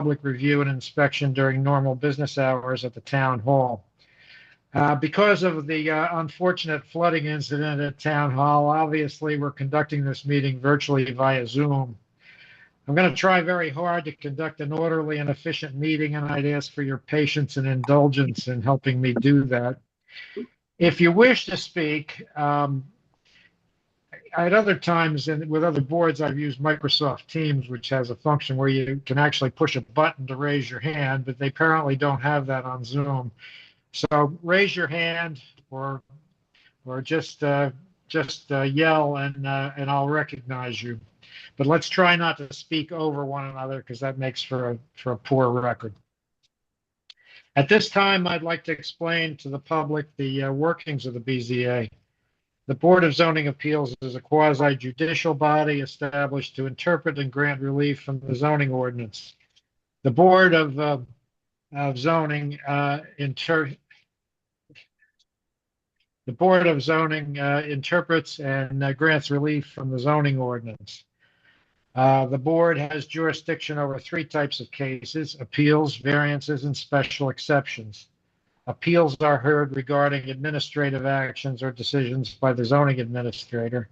public review and inspection during normal business hours at the town hall. Because of the unfortunate flooding incident at Town Hall, obviously we're conducting this meeting virtually via Zoom. I'm going to try very hard to conduct an orderly and efficient meeting, and I'd ask for your patience and indulgence in helping me do that. If you wish to speak, at other times and with other boards, I've used Microsoft Teams, which has a function where you can actually push a button to raise your hand, but they apparently don't have that on Zoom. So raise your hand or just yell and I'll recognize you. But let's try not to speak over one another because that makes for a poor record. At this time, I'd like to explain to the public the workings of the BZA. The Board of Zoning Appeals is a quasi-judicial body established to interpret and grant relief from the zoning ordinance. The Board of Zoning interprets and grants relief from the zoning ordinance. The board has jurisdiction over three types of cases: appeals, variances, and special exceptions. Appeals are heard regarding administrative actions or decisions by the zoning administrator.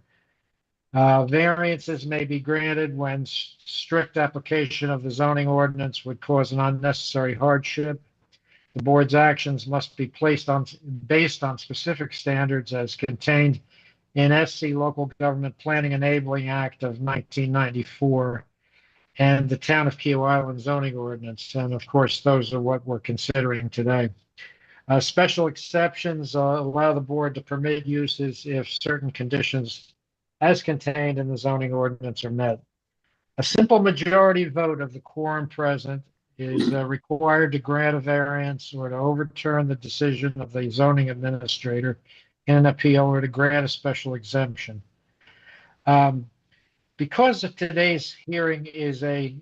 Variances may be granted when strict application of the zoning ordinance would cause an unnecessary hardship. The board's actions must be based on specific standards as contained in SC Local Government Planning Enabling Act of 1994 and the Town of Key Island zoning ordinance. And of course, those are what we're considering today. Special exceptions allow the board to permit uses if certain conditions as contained in the zoning ordinance are met. A simple majority vote of the quorum present is required to grant a variance or to overturn the decision of the zoning administrator in an appeal or to grant a special exemption. Because of today's hearing is a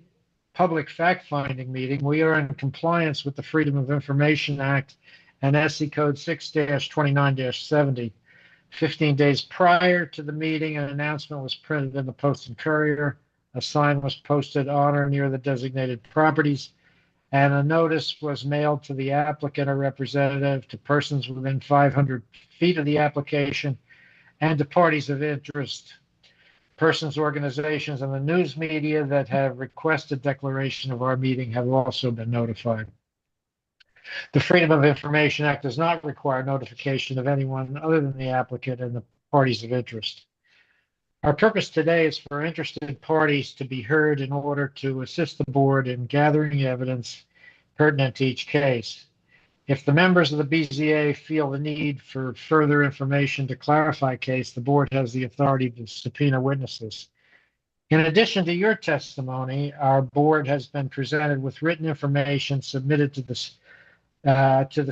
public fact-finding meeting, we are in compliance with the Freedom of Information Act and SC Code 6-29-70. 15 days prior to the meeting, an announcement was printed in the Post and Courier. A sign was posted on or near the designated properties, and a notice was mailed to the applicant or representative, to persons within 500 feet of the application, and to parties of interest. Persons, organizations, and the news media that have requested declaration of our meeting have also been notified. The Freedom of Information Act does not require notification of anyone other than the applicant and the parties of interest. Our purpose today is for interested parties to be heard in order to assist the board in gathering evidence pertinent to each case. If the members of the BZA feel the need for further information to clarify a case, the board has the authority to subpoena witnesses. In addition to your testimony, our board has been presented with written information submitted to the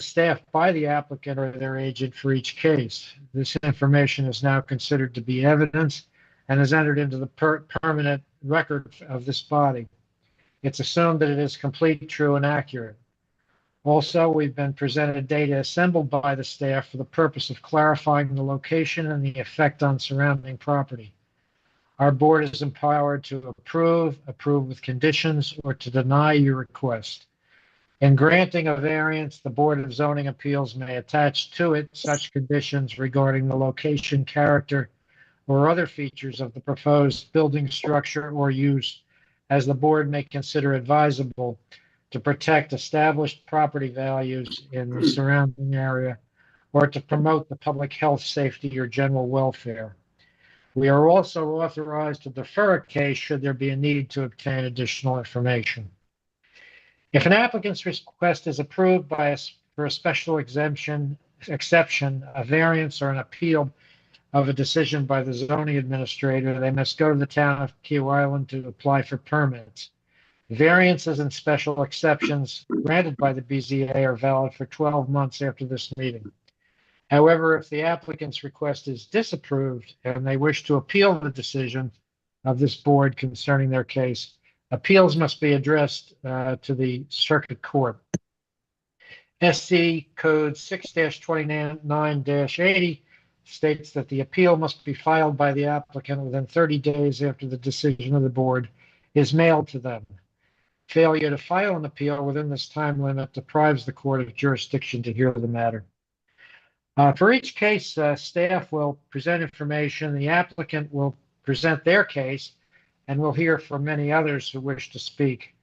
staff by the applicant or their agent for each case. This information is now considered to be evidence and is entered into the permanent record of this body. It's assumed that it is complete, true, and accurate. Also, we've been presented data assembled by the staff for the purpose of clarifying the location and the effect on surrounding property. Our board is empowered to approve with conditions, or to deny your request. In granting a variance, the Board of Zoning Appeals may attach to it such conditions regarding the location, character, or other features of the proposed building structure or use as the board may consider advisable to protect established property values in the surrounding area or to promote the public health, safety, or general welfare. We are also authorized to defer a case should there be a need to obtain additional information. If an applicant's request is approved for a special exception, a variance, or an appeal of a decision by the zoning administrator, they must go to the Town of Key Island to apply for permits. Variances and special exceptions granted by the BZA are valid for 12 months after this meeting. However, if the applicant's request is disapproved and they wish to appeal the decision of this board concerning their case, appeals must be addressed to the circuit court. SC Code 6-29-80 states that the appeal must be filed by the applicant within 30 days after the decision of the board is mailed to them. Failure to file an appeal within this time limit deprives the court of jurisdiction to hear the matter. For each case, staff will present information. The applicant will present their case, and we'll hear from many others who wish to speak.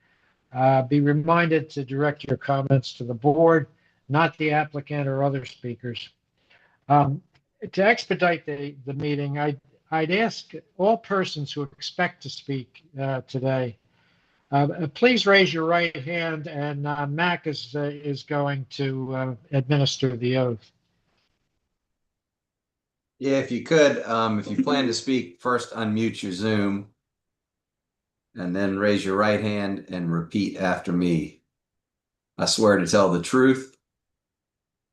Be reminded to direct your comments to the board, not the applicant or other speakers. To expedite the meeting, I'd ask all persons who expect to speak today, please raise your right hand, and Mac is going to administer the oath. Yeah, if you could, if you plan to speak, first unmute your Zoom and then raise your right hand and repeat after me. I swear to tell the truth.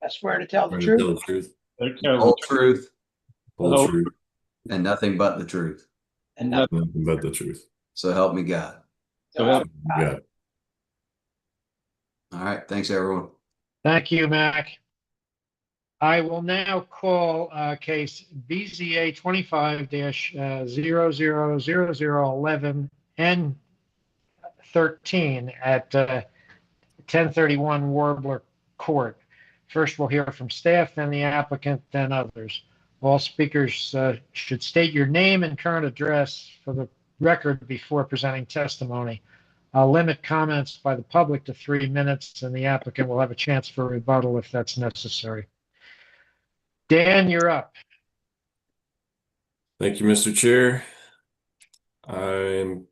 I swear to tell the The truth. truth. The whole truth. Whole truth. And nothing but the truth. And Nothing but the truth. So help me God. So help me God. All right. Thanks, everyone. Thank you, Mac. I will now call case BZA 25-000011 N13 at 1031 Warbler Court. First, we'll hear from staff, then the applicant, then others. All speakers should state your name and current address for the record before presenting testimony. I'll limit comments by the public to 3 minutes, and the applicant will have a chance for rebuttal if that's necessary. Dan, you're up. Thank you, Mr. Chair. I'm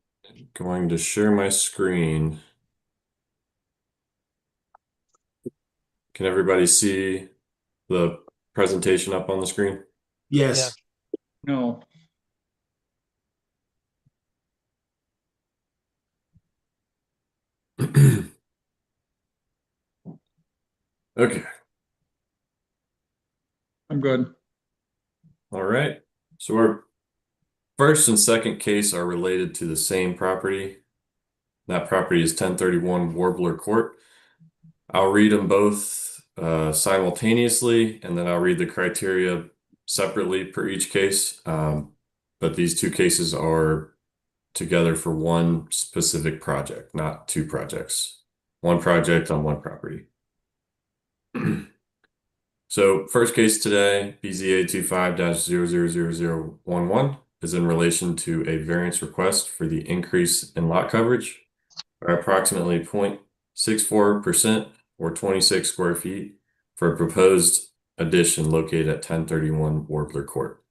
going to share my screen. Can everybody see the presentation up on the screen? Yes. No. Okay. I'm good. All right. So our first and second case are related to the same property. That property is 1031 Warbler Court. I'll read them both simultaneously, and then I'll read the criteria separately per each case. But these two cases are together for one specific project, not two projects. One project on one property. So first case today, BZA 25-000011 is in relation to a variance request for the increase in lot coverage by approximately 0.64% or 26 square feet for a proposed addition located at 1031 Warbler Court.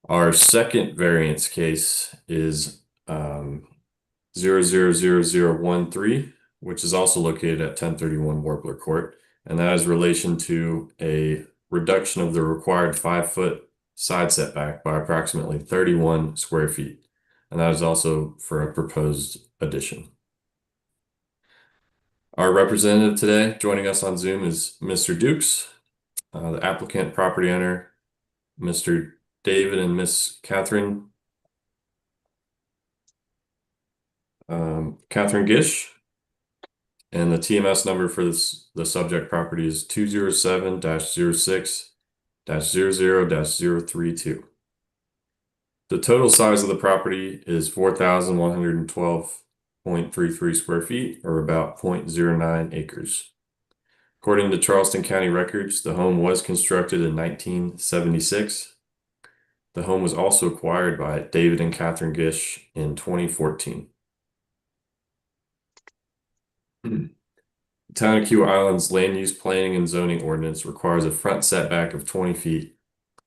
Our second variance case is 000013, which is also located at 1031 Warbler Court, and that is relation to a reduction of the required 5-foot side setback by approximately 31 square feet, and that is also for a proposed addition. Our representative today joining us on Zoom is Mr. Dukes, the applicant, property owner, Mr. David and Miss Catherine Gish, and the TMS number for the subject property is 207-06-00-032. The total size of the property is 4,112.33 square feet, or about 0.09 acres. According to Charleston County records, the home was constructed in 1976. The home was also acquired by David and Catherine Gish in 2014. The Town of Key Island's land use planning and zoning ordinance requires a front setback of 20 feet,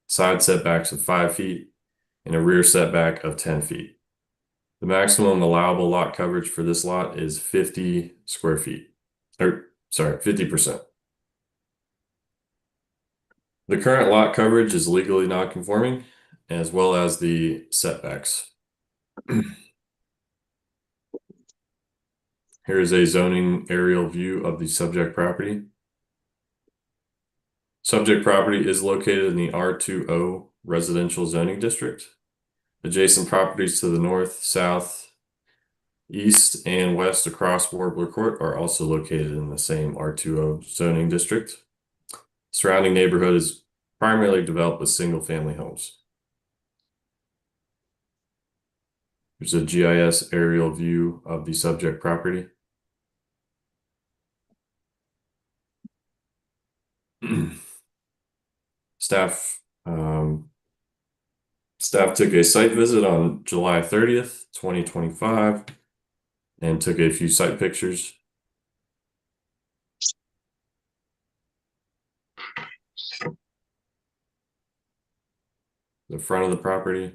side setbacks of 5 feet, and a rear setback of 10 feet. The maximum allowable lot coverage for this lot is 50 square feet, or sorry, 50%. The current lot coverage is legally non-conforming, as well as the setbacks. Here is a zoning aerial view of the subject property. Subject property is located in the R2O residential zoning district. Adjacent properties to the north, south, east, and west across Warbler Court are also located in the same R2O zoning district. Surrounding neighborhood is primarily developed with single-family homes. There's a GIS aerial view of the subject property. Staff took a site visit on July 30th, 2025, and took a few site pictures. The front of the property,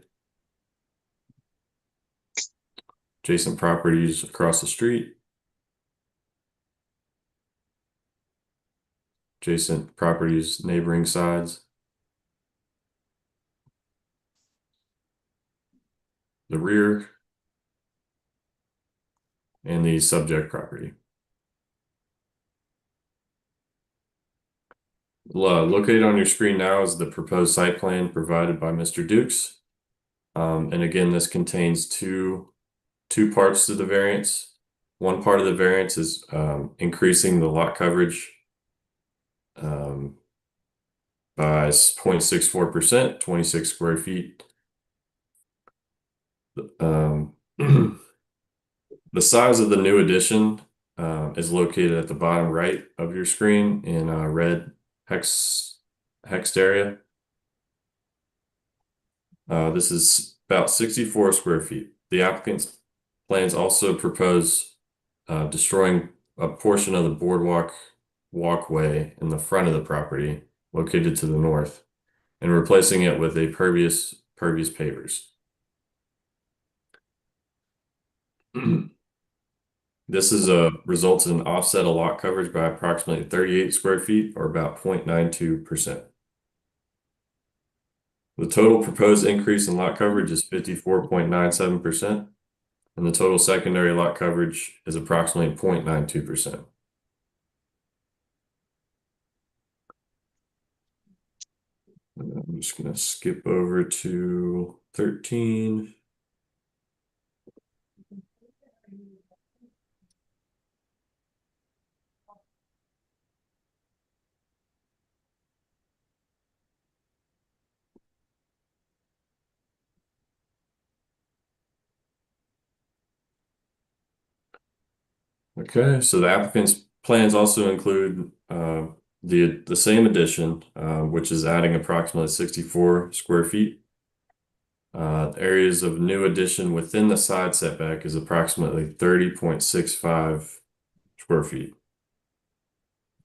adjacent properties across the street, adjacent properties, neighboring sides, the rear, and the subject property. Located on your screen now is the proposed site plan provided by Mr. Dukes. And again, this contains two parts to the variance. One part of the variance is increasing the lot coverage by 0.64%, 26 square feet. The size of the new addition is located at the bottom right of your screen in red hexed area. This is about 64 square feet. The applicant's plans also propose destroying a portion of the boardwalk walkway in the front of the property located to the north and replacing it with a pervious pavers. This results in offset of lot coverage by approximately 38 square feet or about 0.92%. The total proposed increase in lot coverage is 54.97%, and the total secondary lot coverage is approximately 0.92%. I'm just going to skip over to 13. Okay, so the applicant's plans also include the same addition, which is adding approximately 64 square feet. Areas of new addition within the side setback is approximately 30.65 square feet.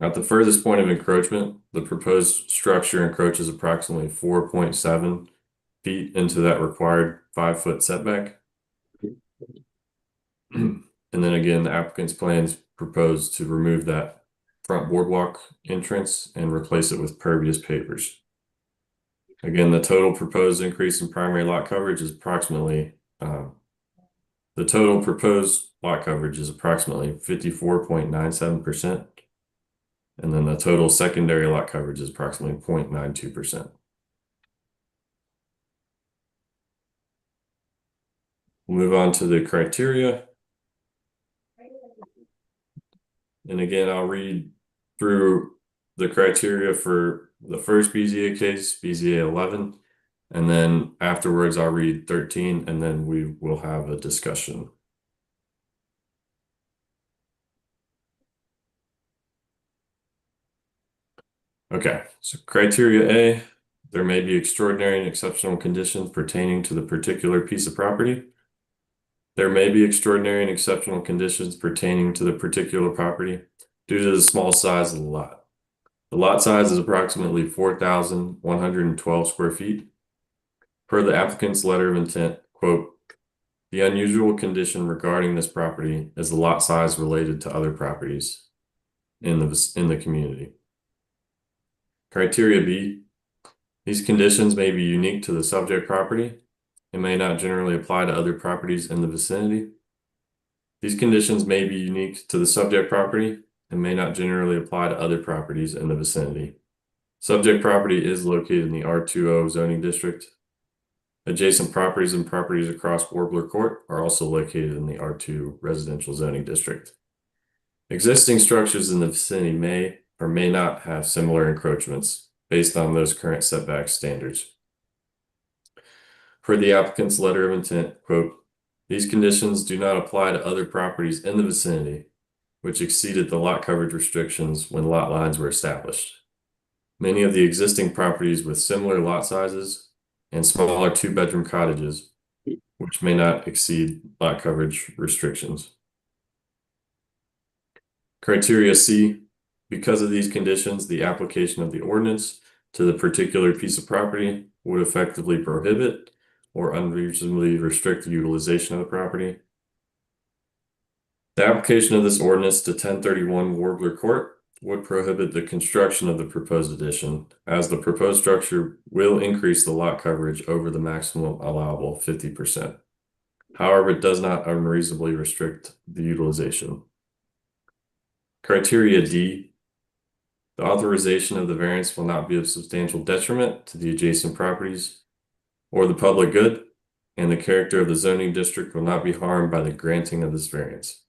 At the furthest point of encroachment, the proposed structure encroaches approximately 4.7 feet into that required 5-foot setback. And then again, the applicant's plans propose to remove that front boardwalk entrance and replace it with pervious pavers. Again, the total proposed increase in primary lot coverage is approximately 54.97%. And then the total secondary lot coverage is approximately 0.92%. We'll move on to the criteria. And again, I'll read through the criteria for the first BZA case, BZA 11, and then afterwards I'll read 13, and then we will have a discussion. Okay, so criteria A, there may be extraordinary and exceptional conditions pertaining to the particular piece of property. There may be extraordinary and exceptional conditions pertaining to the particular property due to the small size of the lot. The lot size is approximately 4,112 square feet. Per the applicant's letter of intent, quote, the unusual condition regarding this property is the lot size related to other properties in the community. Criteria B, these conditions may be unique to the subject property and may not generally apply to other properties in the vicinity. These conditions may be unique to the subject property and may not generally apply to other properties in the vicinity. Subject property is located in the R20 zoning district. Adjacent properties and properties across Warbler Court are also located in the R2 residential zoning district. Existing structures in the vicinity may or may not have similar encroachments based on those current setback standards. Per the applicant's letter of intent, quote, These conditions do not apply to other properties in the vicinity, which exceeded the lot coverage restrictions when lot lines were established. Many of the existing properties with similar lot sizes and smaller two-bedroom cottages, which may not exceed lot coverage restrictions. Criteria C, because of these conditions, the application of the ordinance to the particular piece of property would effectively prohibit or unreasonably restrict the utilization of the property. The application of this ordinance to 1031 Warbler Court would prohibit the construction of the proposed addition, as the proposed structure will increase the lot coverage over the maximum allowable 50%. However, it does not unreasonably restrict the utilization. Criteria D, the authorization of the variance will not be of substantial detriment to the adjacent properties or the public good, and the character of the zoning district will not be harmed by the granting of this variance.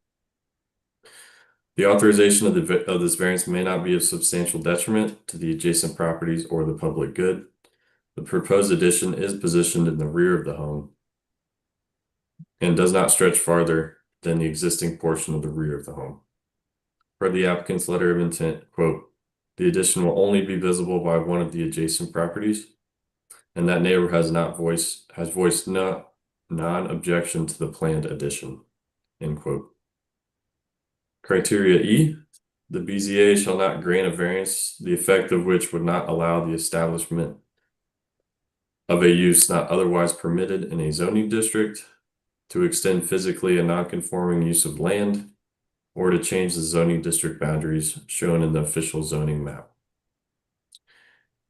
The authorization of this variance may not be of substantial detriment to the adjacent properties or the public good. The proposed addition is positioned in the rear of the home and does not stretch farther than the existing portion of the rear of the home. Per the applicant's letter of intent, quote, the addition will only be visible by one of the adjacent properties, and that neighbor has voiced non-objection to the planned addition, end quote. Criteria E, the BZA shall not grant a variance, the effect of which would not allow the establishment of a use not otherwise permitted in a zoning district, to extend physically a non-conforming use of land, or to change the zoning district boundaries shown in the official zoning map.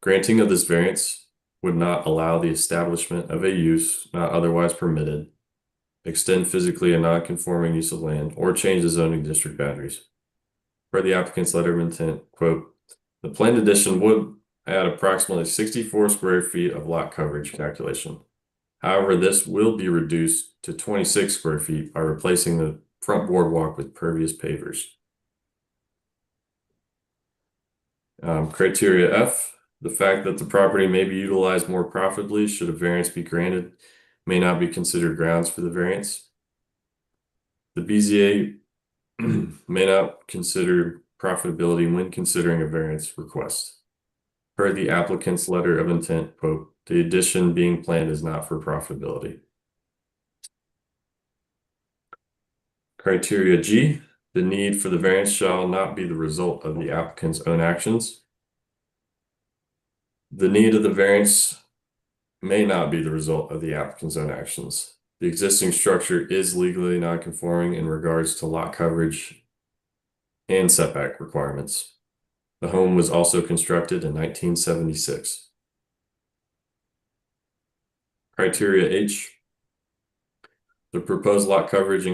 Granting of this variance would not allow the establishment of a use not otherwise permitted, extend physically a non-conforming use of land, or change the zoning district boundaries. Per the applicant's letter of intent, quote, the planned addition would add approximately 64 square feet of lot coverage calculation. However, this will be reduced to 26 square feet by replacing the front boardwalk with pervious pavers. Criteria F, the fact that the property may be utilized more profitably should a variance be granted may not be considered grounds for the variance. The BZA may not consider profitability when considering a variance request. Per the applicant's letter of intent, quote, the addition being planned is not for profitability. Criteria G, the need for the variance shall not be the result of the applicant's own actions. The need of the variance may not be the result of the applicant's own actions. The existing structure is legally non-conforming in regards to lot coverage and setback requirements. The home was also constructed in 1976. Criteria H, the proposed lot coverage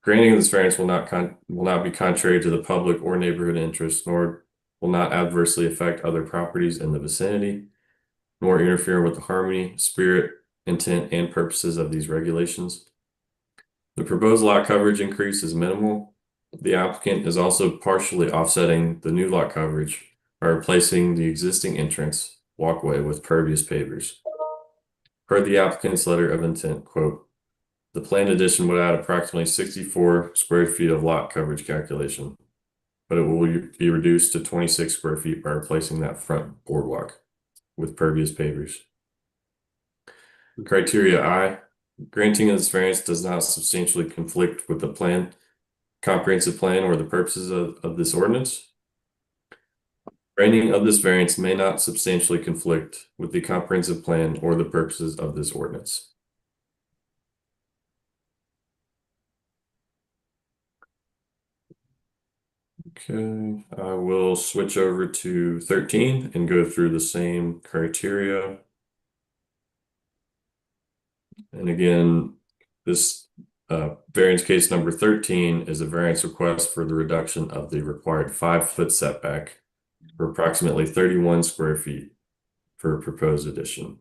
granting of this variance will not be contrary to the public or neighborhood interest, nor will not adversely affect other properties in the vicinity, nor interfere with the harmony, spirit, intent, and purposes of these regulations. The proposed lot coverage increase is minimal. The applicant is also partially offsetting the new lot coverage by replacing the existing entrance walkway with pervious pavers. Per the applicant's letter of intent, quote, the planned addition would add approximately 64 square feet of lot coverage calculation, but it will be reduced to 26 square feet by replacing that front boardwalk with pervious pavers. Criteria I, granting of this variance does not substantially conflict with the comprehensive plan or the purposes of this ordinance. Granting of this variance may not substantially conflict with the comprehensive plan or the purposes of this ordinance. Okay, I will switch over to 13 and go through the same criteria. And again, this variance case number 13 is a variance request for the reduction of the required 5-foot setback for approximately 31 square feet for a proposed addition.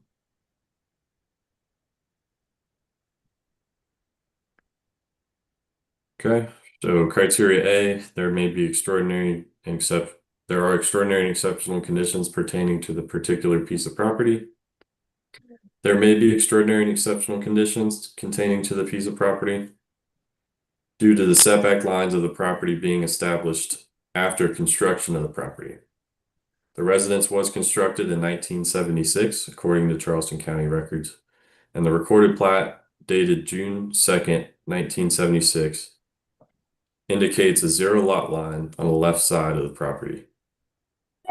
Okay, so criteria A, there are extraordinary and exceptional conditions pertaining to the particular piece of property. There may be extraordinary and exceptional conditions containing to the piece of property due to the setback lines of the property being established after construction of the property. The residence was constructed in 1976, according to Charleston County records, and the recorded plat dated June 2nd, 1976, indicates a 0 lot line on the left side of the property.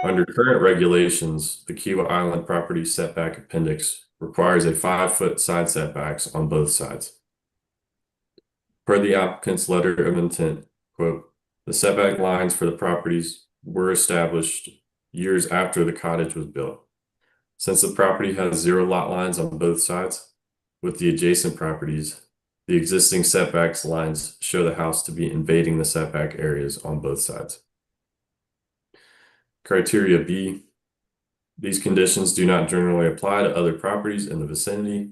Under current regulations, the Kiwa Island property setback appendix requires a 5-foot side setbacks on both sides. Per the applicant's letter of intent, quote, the setback lines for the properties were established years after the cottage was built. Since the property has 0 lot lines on both sides, with the adjacent properties, the existing setbacks lines show the house to be invading the setback areas on both sides. Criteria B, these conditions do not generally apply to other properties in the vicinity.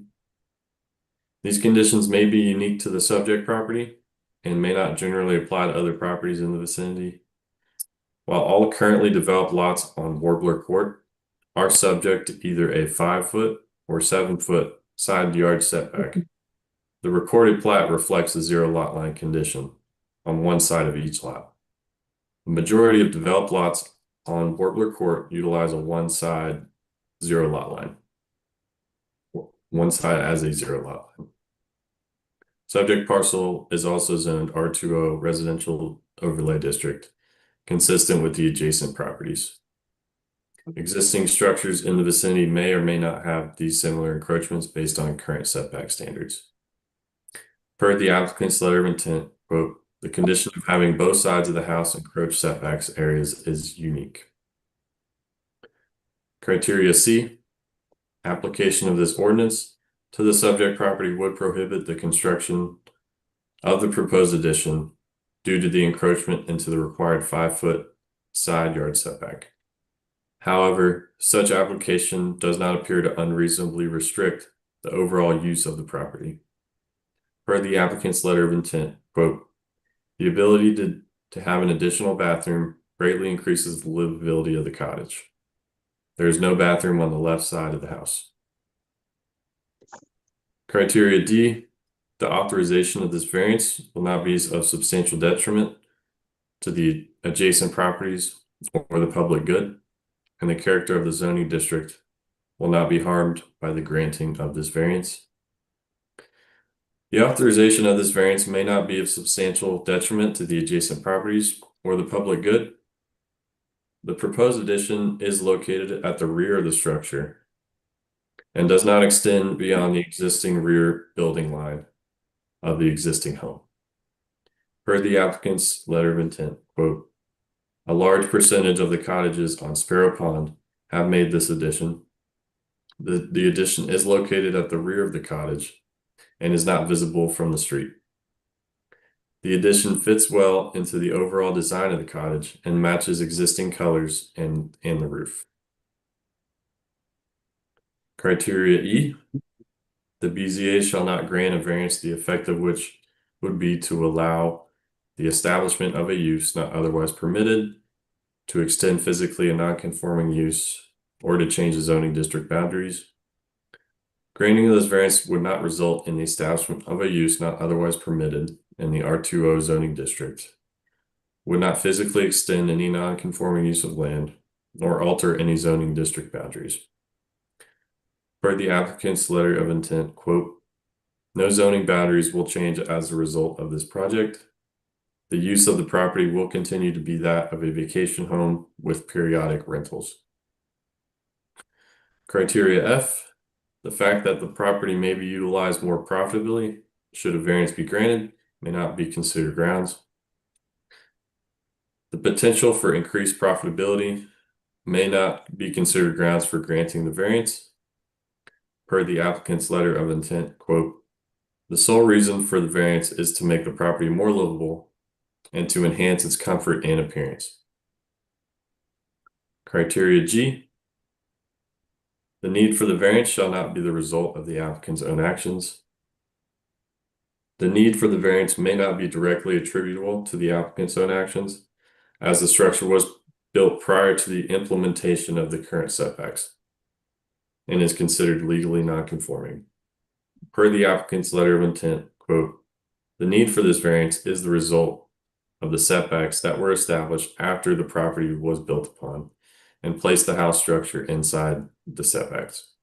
These conditions may be unique to the subject property and may not generally apply to other properties in the vicinity. While all currently developed lots on Warbler Court are subject to either a 5-foot or 7-foot side yard setback, the recorded plat reflects a 0 lot line condition on one side of each lot. The majority of developed lots on Warbler Court utilize a one side 0 lot line. One side as a 0 lot line. Subject parcel is also zoned R2O residential overlay district, consistent with the adjacent properties. Existing structures in the vicinity may or may not have these similar encroachments based on current setback standards. Per the applicant's letter of intent, quote, the condition of having both sides of the house encroach setbacks areas is unique. Criteria C, application of this ordinance to the subject property would prohibit the construction of the proposed addition due to the encroachment into the required 5-foot side yard setback. However, such application does not appear to unreasonably restrict the overall use of the property. Per the applicant's letter of intent, quote, the ability to have an additional bathroom greatly increases the livability of the cottage. There is no bathroom on the left side of the house. Criteria D, the authorization of this variance will not be of substantial detriment to the adjacent properties or the public good, and the character of the zoning district will not be harmed by the granting of this variance. The authorization of this variance may not be of substantial detriment to the adjacent properties or the public good. The proposed addition is located at the rear of the structure and does not extend beyond the existing rear building line of the existing home. Per the applicant's letter of intent, quote, a large percentage of the cottages on Sparrow Pond have made this addition. The addition is located at the rear of the cottage and is not visible from the street. The addition fits well into the overall design of the cottage and matches existing colors and the roof. Criteria E, the BZA shall not grant a variance the effect of which would be to allow the establishment of a use not otherwise permitted, to extend physically a non-conforming use, or to change the zoning district boundaries. Granting of this variance would not result in the establishment of a use not otherwise permitted in the R2O zoning district, would not physically extend any non-conforming use of land, nor alter any zoning district boundaries. Per the applicant's letter of intent, quote, no zoning boundaries will change as a result of this project. The use of the property will continue to be that of a vacation home with periodic rentals. Criteria F, the fact that the property may be utilized more profitably should a variance be granted may not be considered grounds. The potential for increased profitability may not be considered grounds for granting the variance. Per the applicant's letter of intent, quote, the sole reason for the variance is to make the property more livable and to enhance its comfort and appearance. Criteria G, the need for the variance shall not be the result of the applicant's own actions. The need for the variance may not be directly attributable to the applicant's own actions, as the structure was built prior to the implementation of the current setbacks. and is considered legally non-conforming. Per the applicant's letter of intent, quote, "The need for this variance is the result of the setbacks that were established after the property was built upon and placed the house structure inside the setbacks."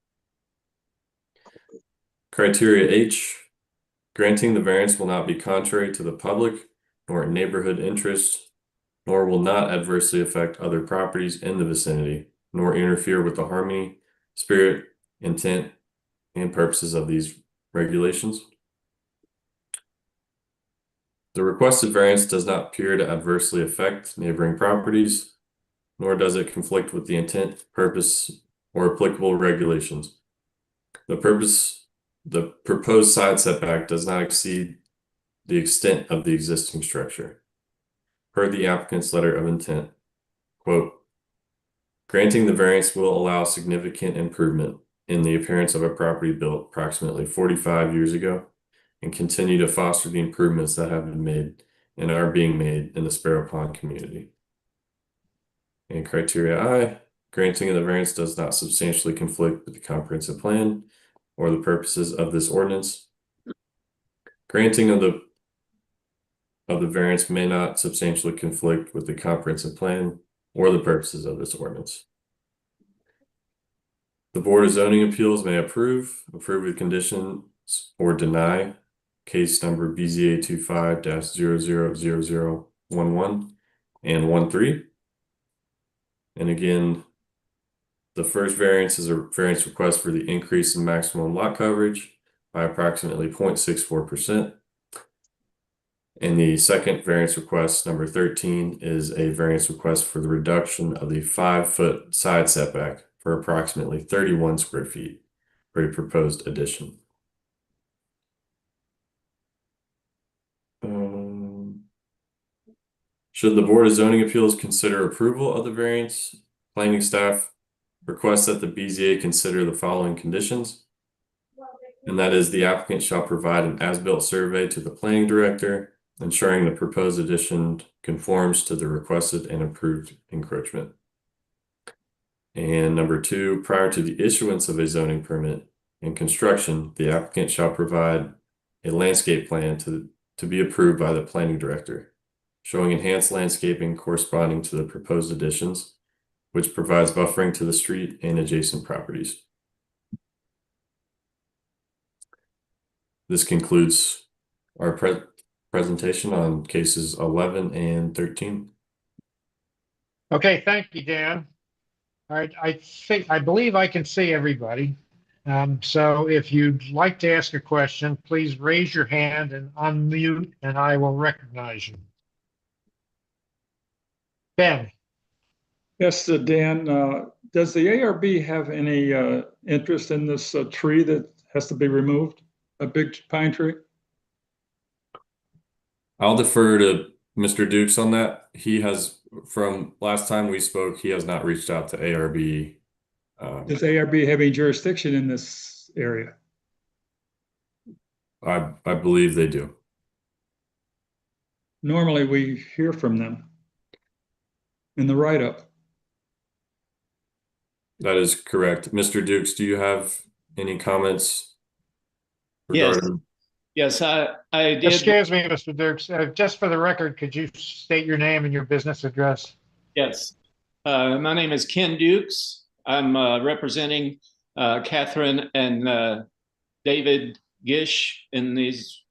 Criteria H, granting the variance will not be contrary to the public nor neighborhood interest, nor will not adversely affect other properties in the vicinity, nor interfere with the harmony, spirit, intent, and purposes of these regulations. The requested variance does not appear to adversely affect neighboring properties, nor does it conflict with the intent, purpose, or applicable regulations. The proposed side setback does not exceed the extent of the existing structure. Per the applicant's letter of intent, quote, "Granting the variance will allow significant improvement in the appearance of a property built approximately 45 years ago and continue to foster the improvements that have been made and are being made in the Sparrow Pond community." And criteria I, granting of the variance does not substantially conflict with the comprehensive plan or the purposes of this ordinance. Granting of the variance may not substantially conflict with the comprehensive plan or the purposes of this ordinance. The Board of Zoning Appeals may approve with conditions, or deny case number BZA 25-000011 and 13. And again, the first variance is a variance request for the increase in maximum lot coverage by approximately 0.64%. And the second variance request, number 13, is a variance request for the reduction of the 5-foot side setback for approximately 31 square feet for a proposed addition. Should the Board of Zoning Appeals consider approval of the variance, planning staff requests that the BZA consider the following conditions. And that is, the applicant shall provide an as-built survey to the planning director, ensuring the proposed addition conforms to the requested and approved encroachment. And number 2, prior to the issuance of a zoning permit and construction, the applicant shall provide a landscape plan to be approved by the planning director, showing enhanced landscaping corresponding to the proposed additions, which provides buffering to the street and adjacent properties. This concludes our presentation on cases 11 and 13. Okay, thank you, Dan. All right, I believe I can see everybody. So if you'd like to ask a question, please raise your hand and unmute, and I will recognize you. Ben. Yes, Dan, does the ARB have any interest in this tree that has to be removed? A big pine tree? I'll defer to Mr. Dukes on that. He has, from last time we spoke, he has not reached out to ARB. Does ARB have any jurisdiction in this area? I believe they do. Normally we hear from them in the write-up. That is correct. Mr. Dukes, do you have any comments regarding? Yes, I did. Excuse me, Mr. Dukes. Just for the record, could you state your name and your business address? Yes. My name is Ken Dukes. I'm representing Catherine and David Gish in these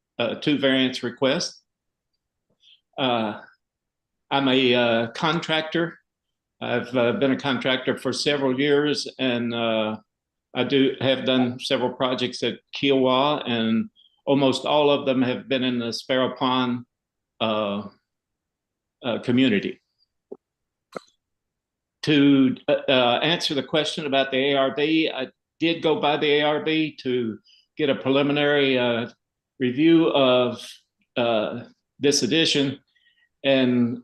2 variance requests. I'm a contractor. I've been a contractor for several years, and I have done several projects at Kiowa, and almost all of them have been in the Sparrow Pond community. To answer the question about the ARB, I did go by the ARB to get a preliminary review of this addition, and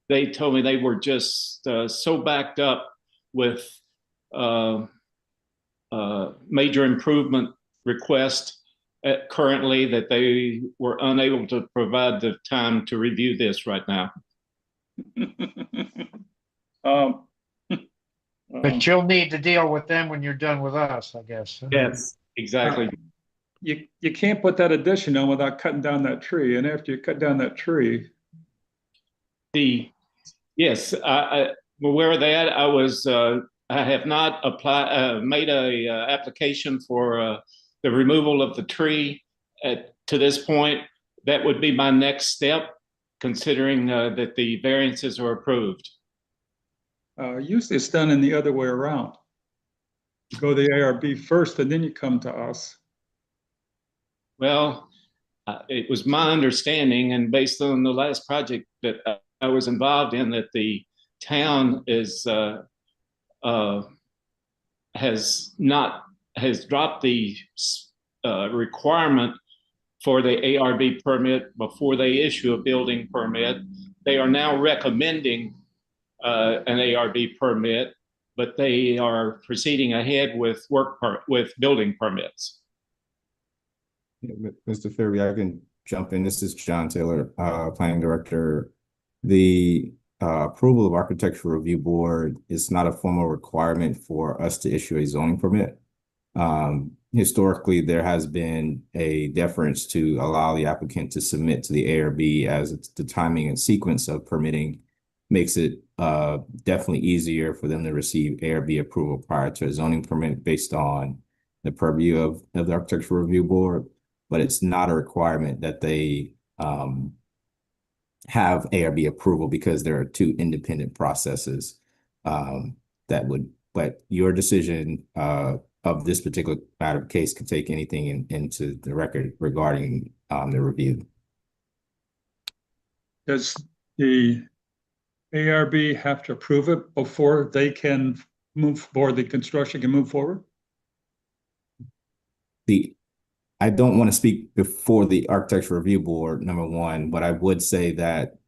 they told me they were just so backed up with major improvement request currently that they were unable to provide the time to review this right now. But you'll need to deal with them when you're done with us, I guess. Yes, exactly. You can't put that addition on without cutting down that tree. And after you cut down that tree, Yes, I'm aware of that. I have not made a application for the removal of the tree to this point. That would be my next step, considering that the variances are approved. usually it's done in the other way around. You go to the ARB first, and then you come to us. Well, it was my understanding, and based on the last project that I was involved in, that the town has dropped the requirement for the ARB permit before they issue a building permit. They are now recommending an ARB permit, but they are proceeding ahead with with building permits. Mr. Fairby, I can jump in. This is John Taylor, Planning Director. The approval of Architectural Review Board is not a formal requirement for us to issue a zoning permit. Historically, there has been a deference to allow the applicant to submit to the ARB, as the timing and sequence of permitting makes it definitely easier for them to receive ARB approval prior to a zoning permit based on the purview of the Architectural Review Board. But it's not a requirement that they have ARB approval, because there are two independent processes but your decision of this particular matter of case could take anything into the record regarding the review. Does the ARB have to approve it before they can move forward, the construction can move forward? I don't want to speak before the Architectural Review Board, number one, but I would say that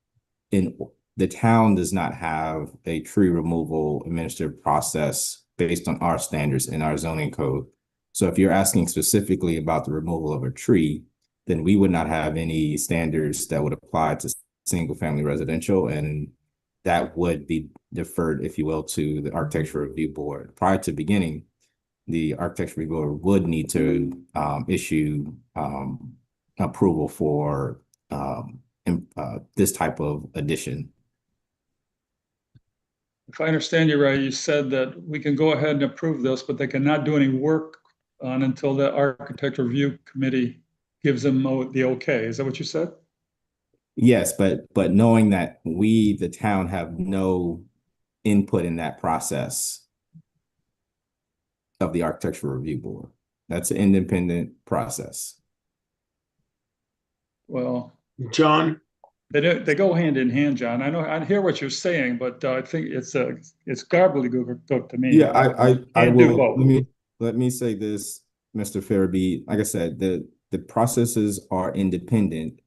the town does not have a tree removal administrative process based on our standards in our zoning code. So if you're asking specifically about the removal of a tree, then we would not have any standards that would apply to single family residential, and that would be deferred, if you will, to the Architectural Review Board. Prior to beginning, the Architectural Review Board would need to issue approval for this type of addition. If I understand you right, you said that we can go ahead and approve this, but they cannot do any work on until the Architectural Review Committee gives them the okay. Is that what you said? Yes, but knowing that we, the town, have no input in that process of the Architectural Review Board. That's an independent process. Well, John? they go hand in hand, John. I hear what you're saying, but I think it's gobbledygook to me. Yeah, I will. both. Let me say this, Mr. Farabee. Like I said, the processes are independent.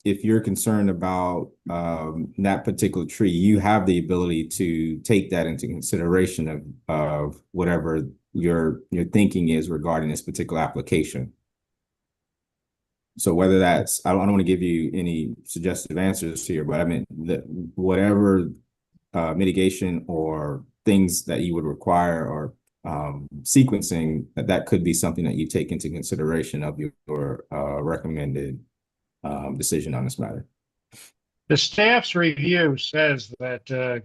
If you're concerned about that particular tree, you have the ability to take that into consideration of whatever your thinking is regarding this particular application. So whether that's, I don't want to give you any suggestive answers here, but I mean, whatever mitigation or things that you would require or sequencing, that could be something that you take into consideration of your recommended decision on this matter. The staff's review says that the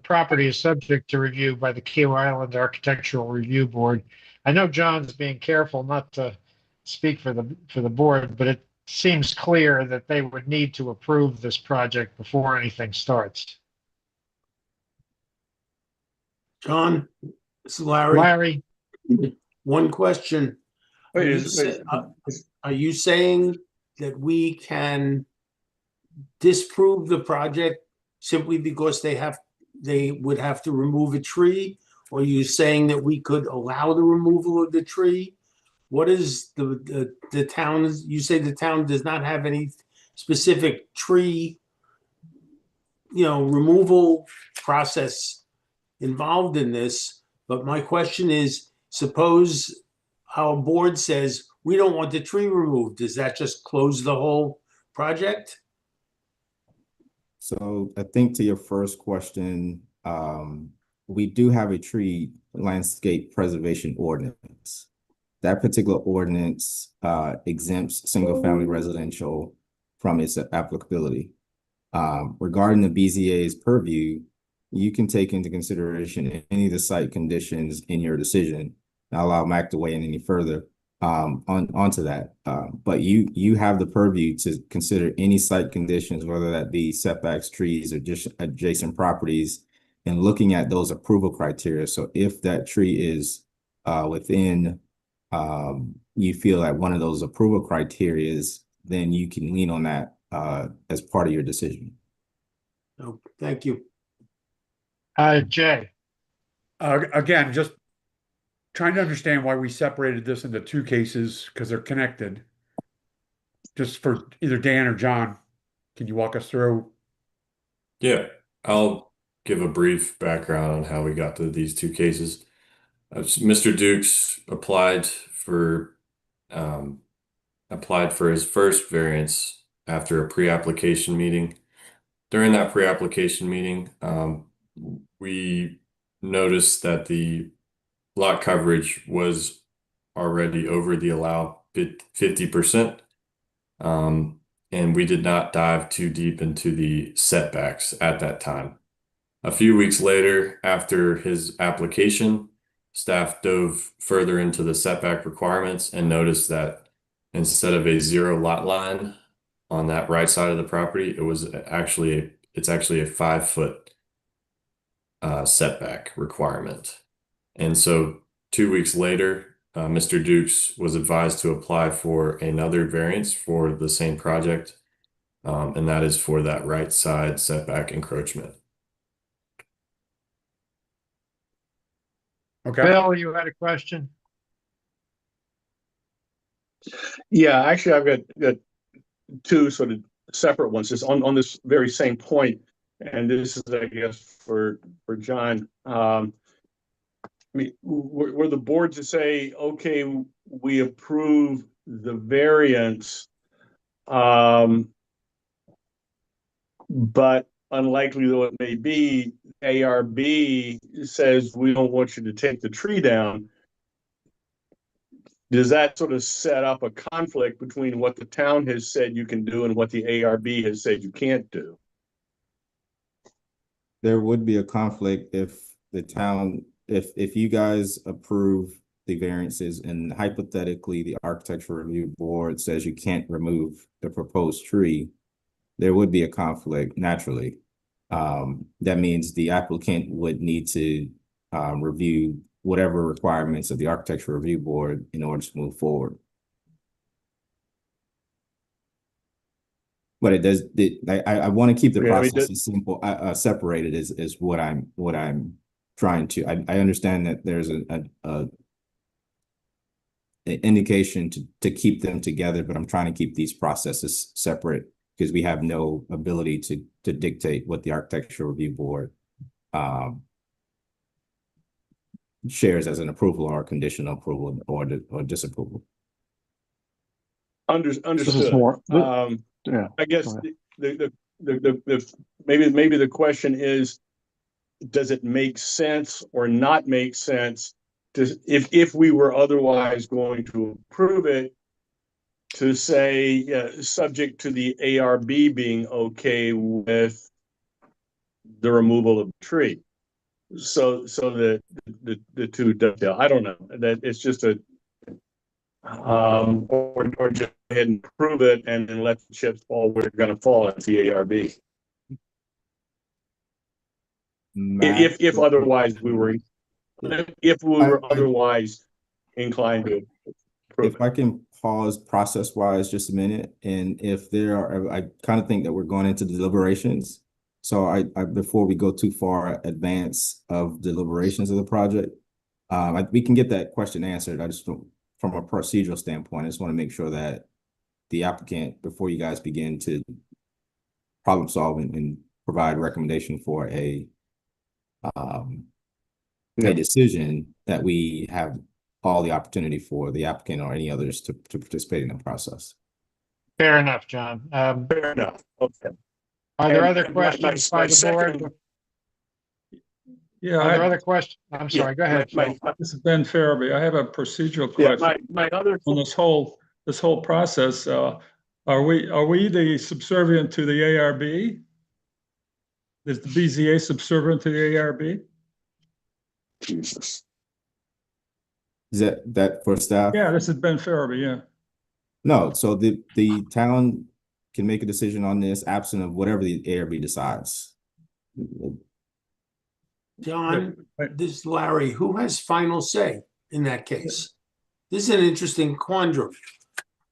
property is subject to review by the Key Island Architectural Review Board. I know John's being careful not to speak for the board, but it seems clear that they would need to approve this project before anything starts. John, this is Larry. Larry, One question. Are you saying that we can disprove the project simply because they would have to remove a tree? Or are you saying that we could allow the removal of the tree? What is the town? You say the town does not have any specific tree, removal process involved in this. But my question is, suppose our board says we don't want the tree removed. Does that just close the whole project? So I think to your first question, we do have a tree landscape preservation ordinance. That particular ordinance exempts single-family residential from its applicability. Regarding the BZA's purview, you can take into consideration any of the site conditions in your decision. I'll allow Mac to weigh in any further onto that. But you have the purview to consider any site conditions, whether that be setbacks, trees, or just adjacent properties, and looking at those approval criteria. So if that tree is within, you feel like one of those approval criteria, then you can lean on that as part of your decision. Oh, thank you. Jay. Again, just trying to understand why we separated this into two cases, because they're connected. Just for either Dan or John, can you walk us through? Yeah, I'll give a brief background on how we got to these two cases. Mr. Dukes applied for his first variance after a pre-application meeting. During that pre-application meeting, we noticed that the lot coverage was already over the allowed 50%. And we did not dive too deep into the setbacks at that time. A few weeks later, after his application, staff dove further into the setback requirements and noticed that instead of a 0 lot line on that right side of the property, it's actually a 5-foot setback requirement. And so 2 weeks later, Mr. Dukes was advised to apply for another variance for the same project, and that is for that right side setback encroachment. Okay. Bill, you had a question? Yeah, actually, I've got two sort of separate ones just on this very same point, and this is, I guess, for John. I mean, were the board to say, okay, we approve the variance, but unlikely though it may be, ARB says we don't want you to take the tree down. Does that sort of set up a conflict between what the town has said you can do and what the ARB has said you can't do? There would be a conflict if the town, if you guys approve the variances and hypothetically the architectural review board says you can't remove the proposed tree, there would be a conflict naturally. That means the applicant would need to review whatever requirements of the architectural review board in order to move forward. But it does. I want to keep the process as simple, separated is what I'm trying to. I understand that there's an indication to keep them together, but I'm trying to keep these processes separate because we have no ability to dictate what the architectural review board shares as an approval or a conditional approval or disapproval. Understood. Yeah. I guess the maybe the question is, does it make sense or not make sense to, if we were otherwise going to approve it, to say subject to the ARB being okay with the removal of the tree, so the two dovetail. I don't know, that it's just a or just go ahead and prove it and then let the chips fall where they're going to fall at the ARB. If otherwise we were otherwise inclined to prove if I can pause process wise just a minute, and if there are, I kind of think that we're going into deliberations. So I before we go too far advance of deliberations of the project, we can get that question answered. I just don't, from a procedural standpoint, I just want to make sure that the applicant, before you guys begin to problem solve and provide recommendation for a decision, that we have all the opportunity for the applicant or any others to participate in the process. Fair enough, John. Fair enough. Okay. Are there other questions by the board? Yeah, Are there other questions? I'm sorry, go ahead, Phil. this is Ben Farabee. I have a procedural Yeah, question my other, on this whole process. Are we the subservient to the ARB? Is the BZA subservient to the ARB? Jesus. Is that for staff? Yeah, this is Ben Farabee, yeah. No, so the town can make a decision on this absent of whatever the ARB decides. John, this is Larry. Who has final say in that case? This is an interesting quandrum.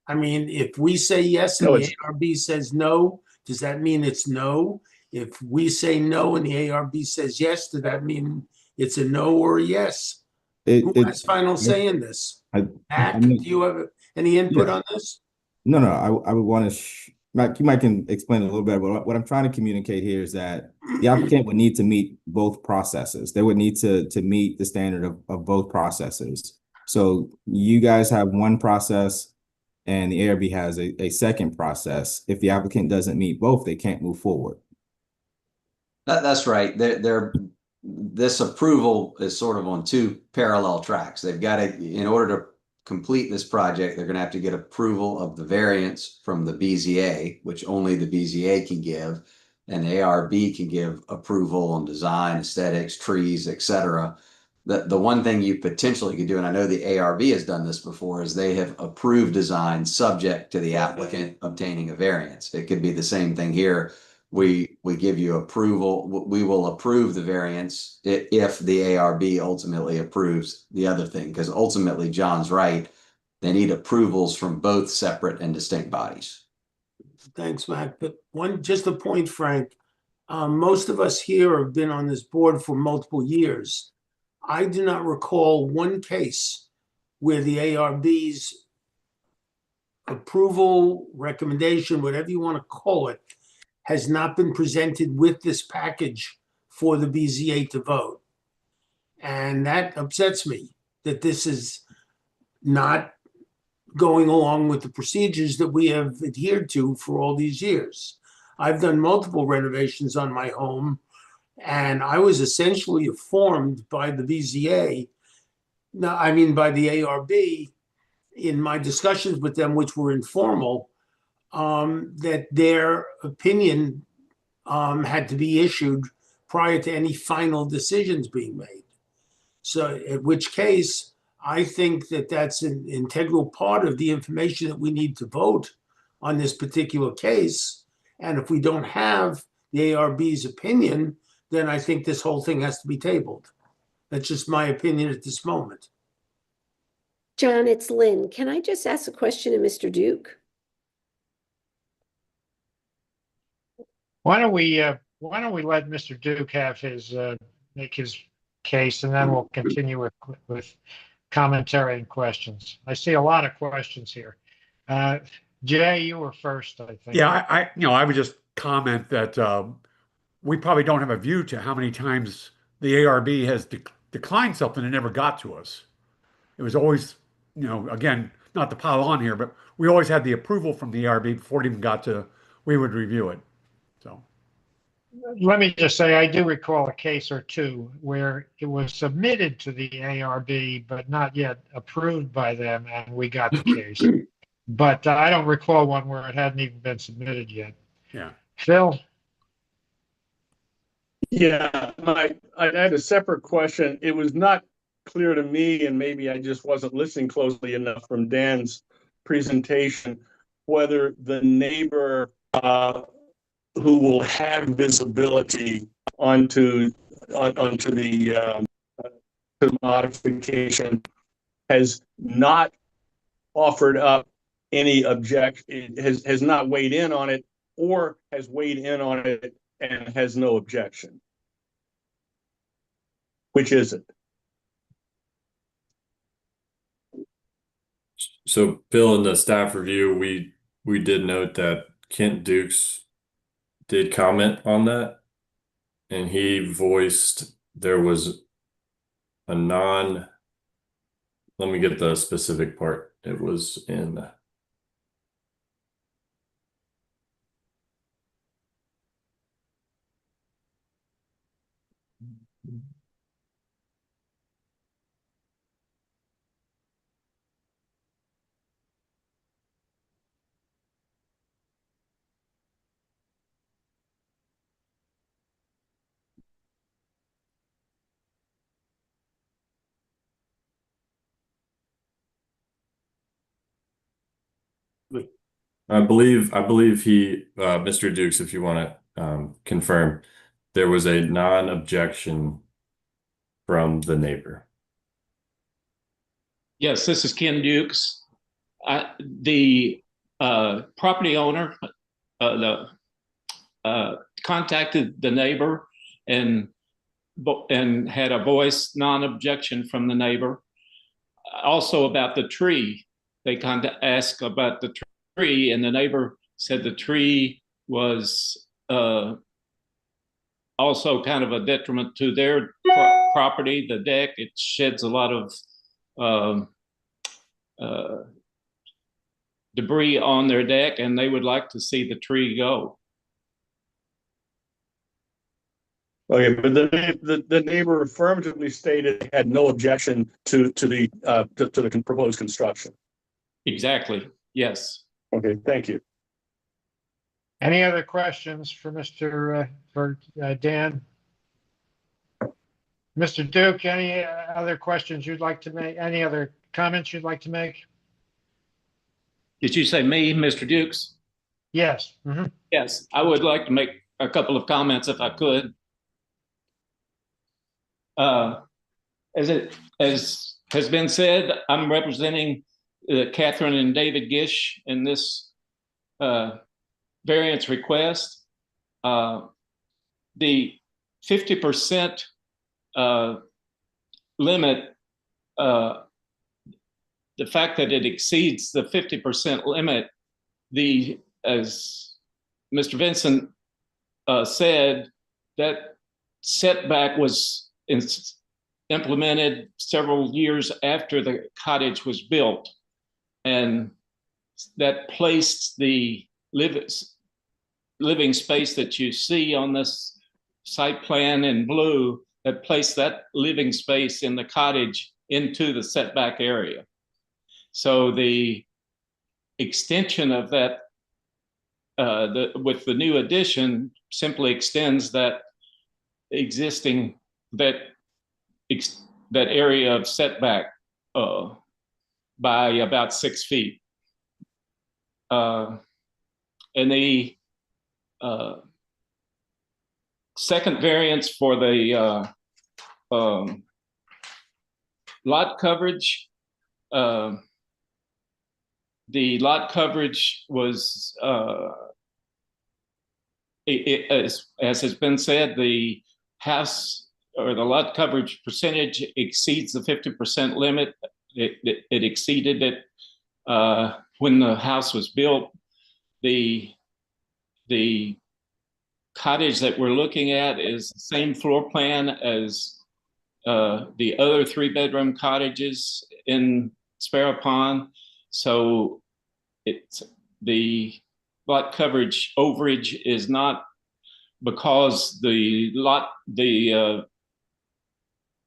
I mean, if we say yes and No, the ARB says no, does that mean it's no? If we say no and the ARB says yes, does that mean it's a no or a yes? Who has final say in this? Mac, do you have any input on this? No, I would want to, Mac, you might can explain a little bit, but what I'm trying to communicate here is that the applicant would need to meet both processes. They would need to meet the standard of both processes. So you guys have one process and the ARB has a second process. If the applicant doesn't meet both, they can't move forward. That's right. This approval is sort of on two parallel tracks. They've got to, in order to complete this project, they're going to have to get approval of the variance from the BZA, which only the BZA can give, and the ARB can give approval on design, aesthetics, trees, etc. The one thing you potentially could do, and I know the ARB has done this before, is they have approved design subject to the applicant obtaining a variance. It could be the same thing here. We give you approval. We will approve the variance if the ARB ultimately approves the other thing, because ultimately John's right. They need approvals from both separate and distinct bodies. Thanks, Mac. But just a point, Frank. Most of us here have been on this board for multiple years. I do not recall one case where the ARB's approval, recommendation, whatever you want to call it, has not been presented with this package for the BZA to vote. And that upsets me that this is not going along with the procedures that we have adhered to for all these years. I've done multiple renovations on my home, and I was essentially informed by the BZA, by the ARB, in my discussions with them, which were informal, that their opinion had to be issued prior to any final decisions being made. So in which case, I think that that's an integral part of the information that we need to vote on this particular case. And if we don't have the ARB's opinion, then I think this whole thing has to be tabled. That's just my opinion at this moment. John, it's Lynn. Can I just ask a question to Mr. Duke? Why don't we let Mr. Duke have make his case, and then we'll continue with commentary and questions. I see a lot of questions here. Jay, you were first, I think. Yeah, I would just comment that we probably don't have a view to how many times the ARB has declined something and never got to us. It was always, again, not to pile on here, but we always had the approval from the ARB before it even got to, we would review it. So let me just say, I do recall a case or two where it was submitted to the ARB, but not yet approved by them, and we got the case. But I don't recall one where it hadn't even been submitted yet. yeah. Phil? yeah, I had a separate question. It was not clear to me, and maybe I just wasn't listening closely enough from Dan's presentation, whether the neighbor who will have visibility onto the modification has not offered up any objection, has not weighed in on it, or has weighed in on it and has no objection. Which is it? So Bill, in the staff review, we did note that Kent Dukes did comment on that, and he voiced there was a let me get the specific part. It was in I believe he, Mr. Dukes, if you want to confirm, there was a non-objection from the neighbor. Yes, this is Ken Dukes. The property owner contacted the neighbor and had a voice non-objection from the neighbor. Also about the tree, they kind of asked about the tree, and the neighbor said the tree was also kind of a detriment to their property, the deck. It sheds a lot of debris on their deck, and they would like to see the tree go. Okay, but the neighbor affirmatively stated they had no objection to the proposed construction. Exactly. Yes. Okay, thank you. Any other questions for Dan? Mr. Duke, any other questions you'd like to make? Any other comments you'd like to make? Did you say me, Mr. Dukes? Yes. Mm-hmm. Yes, I would like to make a couple of comments if I could. As has been said, I'm representing Catherine and David Gish in this variance request. The 50% limit, the fact that it exceeds the 50% limit, as Mr. Vincent said, that setback was implemented several years after the cottage was built, and that placed the living space that you see on this site plan in blue, that placed that living space in the cottage into the setback area. So the extension of that with the new addition simply extends that existing that area of setback by about 6 feet. And the second variance for the lot coverage, the lot coverage was, as has been said, the house or the lot coverage percentage exceeds the 50% limit. It exceeded it when the house was built. The cottage that we're looking at is the same floor plan as the other 3-bedroom cottages in Sparrow Pond. So the lot coverage overage is not because the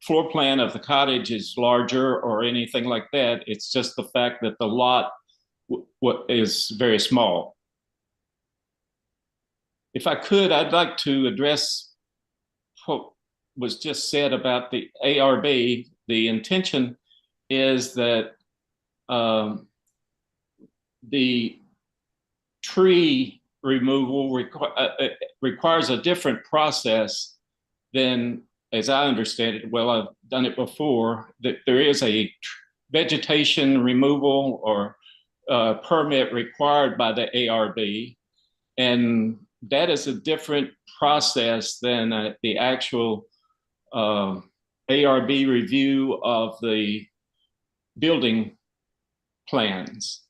floor plan of the cottage is larger or anything like that. It's just the fact that the lot is very small. If I could, I'd like to address what was just said about the ARB. The intention is that the tree removal requires a different process than, as I understand it, well, I've done it before, that there is a vegetation removal or permit required by the ARB. And that is a different process than the actual ARB review of the building plans.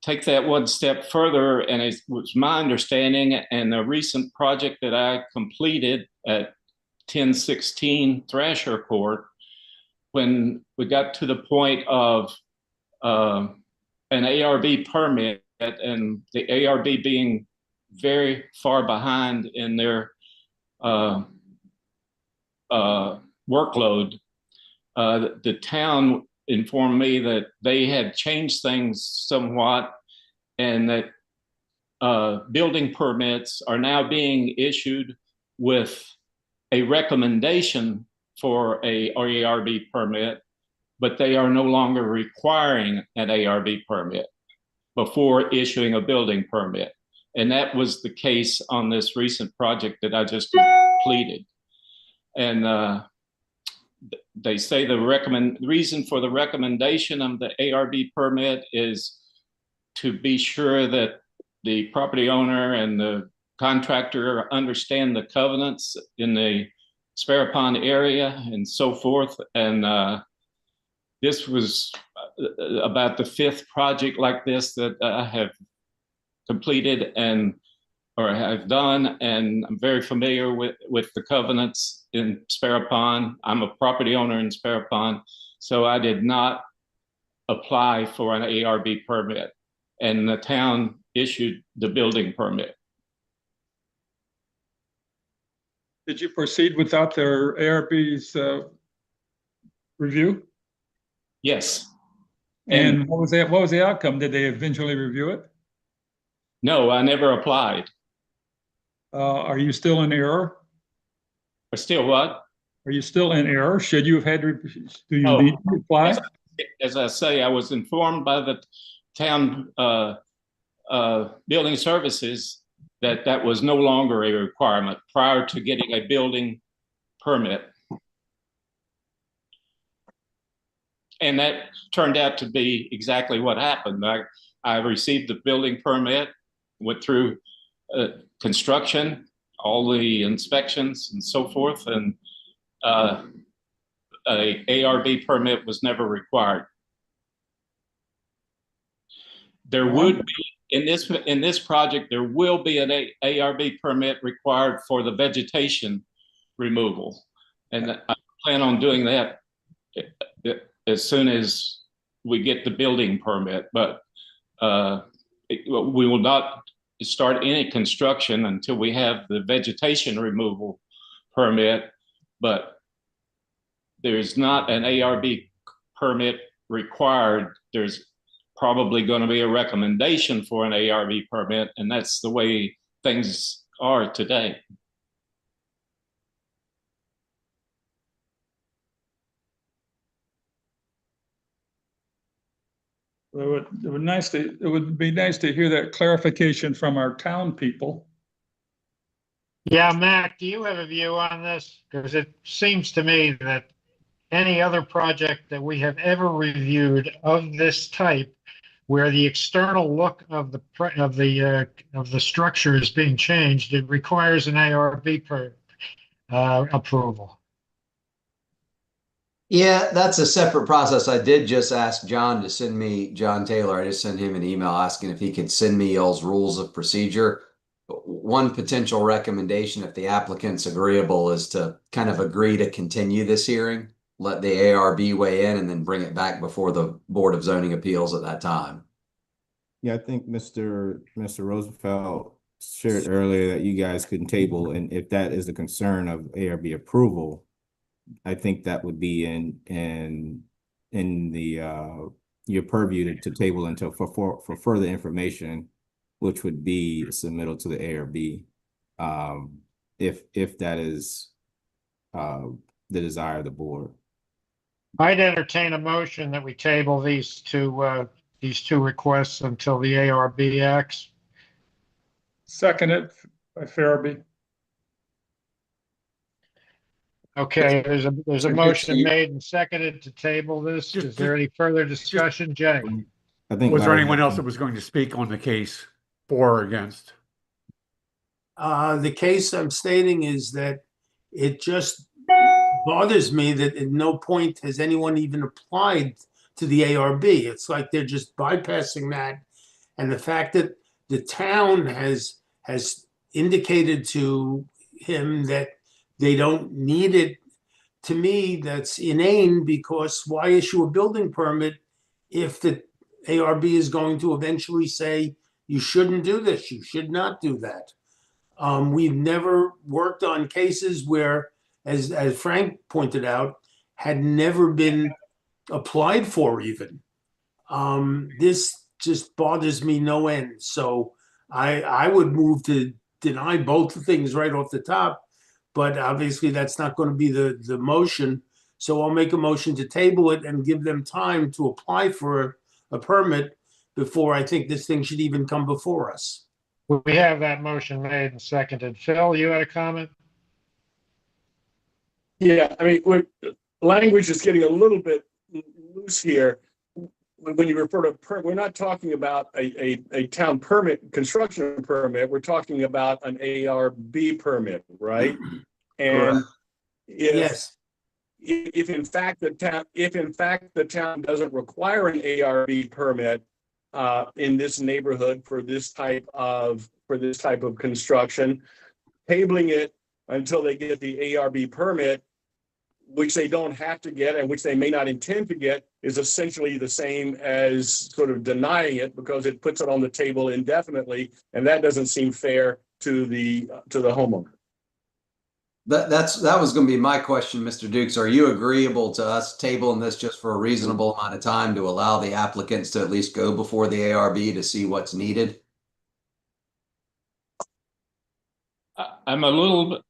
Take that one step further, and it was my understanding, and a recent project that I completed at 1016 Thrasher Court, when we got to the point of an ARB permit, and the ARB being very far behind in their workload, the town informed me that they had changed things somewhat, and that building permits are now being issued with a recommendation for a ARB permit, but they are no longer requiring an ARB permit before issuing a building permit. And that was the case on this recent project that I just completed. And they say the reason for the recommendation of the ARB permit is to be sure that the property owner and the contractor understand the covenants in the Sparrow Pond area and so forth. And this was about the 5th project like this that I have completed or have done, and I'm very familiar with the covenants in Sparrow Pond. I'm a property owner in Sparrow Pond, so I did not apply for an ARB permit, and the town issued the building permit. Did you proceed without their ARB's review? Yes. And what was that? What was the outcome? Did they eventually review it? No, I never applied. Are you still in error? Or still what? Are you still in error? Should you have had do you need to apply? As I say, I was informed by the town building services that was no longer a requirement prior to getting a building permit. And that turned out to be exactly what happened. I received the building permit, went through construction, all the inspections and so forth, and a ARB permit was never required. There would be, in this project, there will be an ARB permit required for the vegetation removal. And I plan on doing that as soon as we get the building permit, but we will not start any construction until we have the vegetation removal permit, but there's not an ARB permit required. There's probably going to be a recommendation for an ARB permit, and that's the way things are today. It would be nice to hear that clarification from our town people. Yeah, Mac, do you have a view on this? Because it seems to me that any other project that we have ever reviewed of this type, where the external look of the structure is being changed, it requires an ARB approval. Yeah, that's a separate process. I did just ask John to send me, John Taylor, I just sent him an email asking if he could send me y'all's rules of procedure. One potential recommendation, if the applicant's agreeable, is to kind of agree to continue this hearing, let the ARB weigh in, and then bring it back before the Board of Zoning Appeals at that time. Yeah, I think Mr. Rosenfeld shared earlier that you guys couldn't table, and if that is the concern of ARB approval, I think that would be in the your purview to table until for further information, which would be submittal to the ARB, if that is the desire of the board. I'd entertain a motion that we table these two requests until the ARB acts. Seconded by Farabee. Okay, there's a motion made and seconded to table this. Is there any further discussion, Jay? I think. Was there anyone else that was going to speak on the case for or against? The case I'm stating is that it just bothers me that at no point has anyone even applied to the ARB. It's like they're just bypassing that. And the fact that the town has indicated to him that they don't need it, to me, that's inane, because why issue a building permit if the ARB is going to eventually say, you shouldn't do this, you should not do that. We've never worked on cases where, as Frank pointed out, had never been applied for even. This just bothers me no end. So I would move to deny both things right off the top, but obviously that's not going to be the motion. So I'll make a motion to table it and give them time to apply for a permit before I think this thing should even come before us. We have that motion made and seconded. Phil, you had a comment? Yeah, I mean, language is getting a little bit loose here. When you refer to we're not talking about a town permit, construction permit. We're talking about an ARB permit, right? And Yes, if in fact the town doesn't require an ARB permit in this neighborhood for this type of construction, tabling it until they get the ARB permit, which they don't have to get and which they may not intend to get, is essentially the same as sort of denying it, because it puts it on the table indefinitely, and that doesn't seem fair to the homeowner. That was going to be my question, Mr. Dukes. Are you agreeable to us tabling this just for a reasonable amount of time to allow the applicants to at least go before the ARB to see what's needed? I'm a little.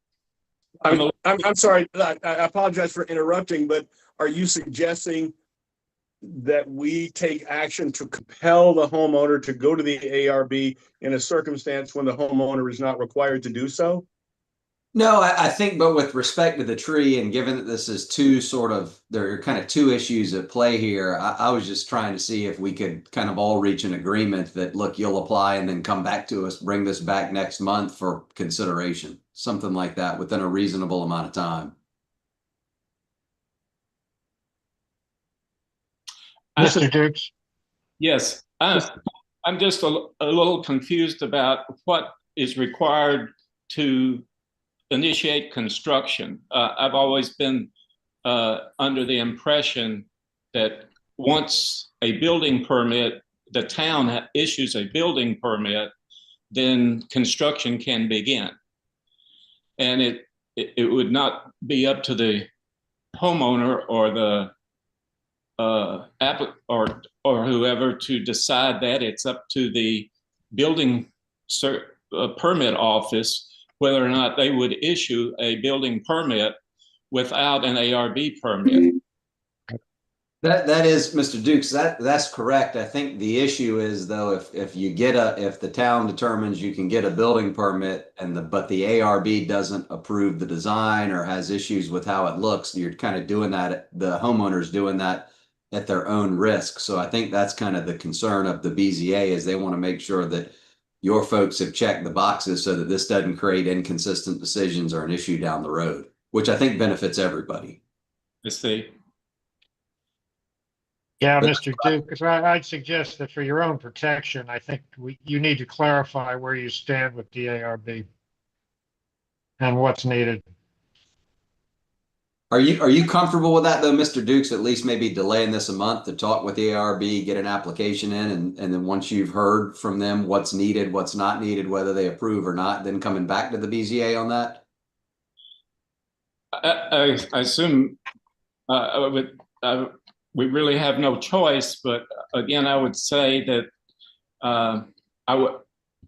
I'm sorry. I apologize for interrupting, but are you suggesting that we take action to compel the homeowner to go to the ARB in a circumstance when the homeowner is not required to do so? No, I think, but with respect to the tree, and given that this is there are kind of two issues at play here, I was just trying to see if we could kind of all reach an agreement that, look, you'll apply and then come back to us, bring this back next month for consideration, something like that within a reasonable amount of time. Mr. Dukes? Yes, I'm just a little confused about what is required to initiate construction. I've always been under the impression that once a building permit, the town issues a building permit, then construction can begin. And it would not be up to the homeowner or the or whoever to decide that. It's up to the building permit office whether or not they would issue a building permit without an ARB permit. That is, Mr. Dukes, that's correct. I think the issue is, though, if the town determines you can get a building permit but the ARB doesn't approve the design or has issues with how it looks, you're kind of doing that, the homeowner's doing that at their own risk. So I think that's kind of the concern of the BZA, is they want to make sure that your folks have checked the boxes so that this doesn't create inconsistent decisions or an issue down the road, which I think benefits everybody. I see. Yeah, Mr. Dukes, I'd suggest that for your own protection, I think you need to clarify where you stand with the ARB and what's needed. Are you comfortable with that, though, Mr. Dukes? At least maybe delaying this a month to talk with the ARB, get an application in, and then once you've heard from them what's needed, what's not needed, whether they approve or not, then coming back to the BZA on that? I assume we really have no choice, but again, I would say that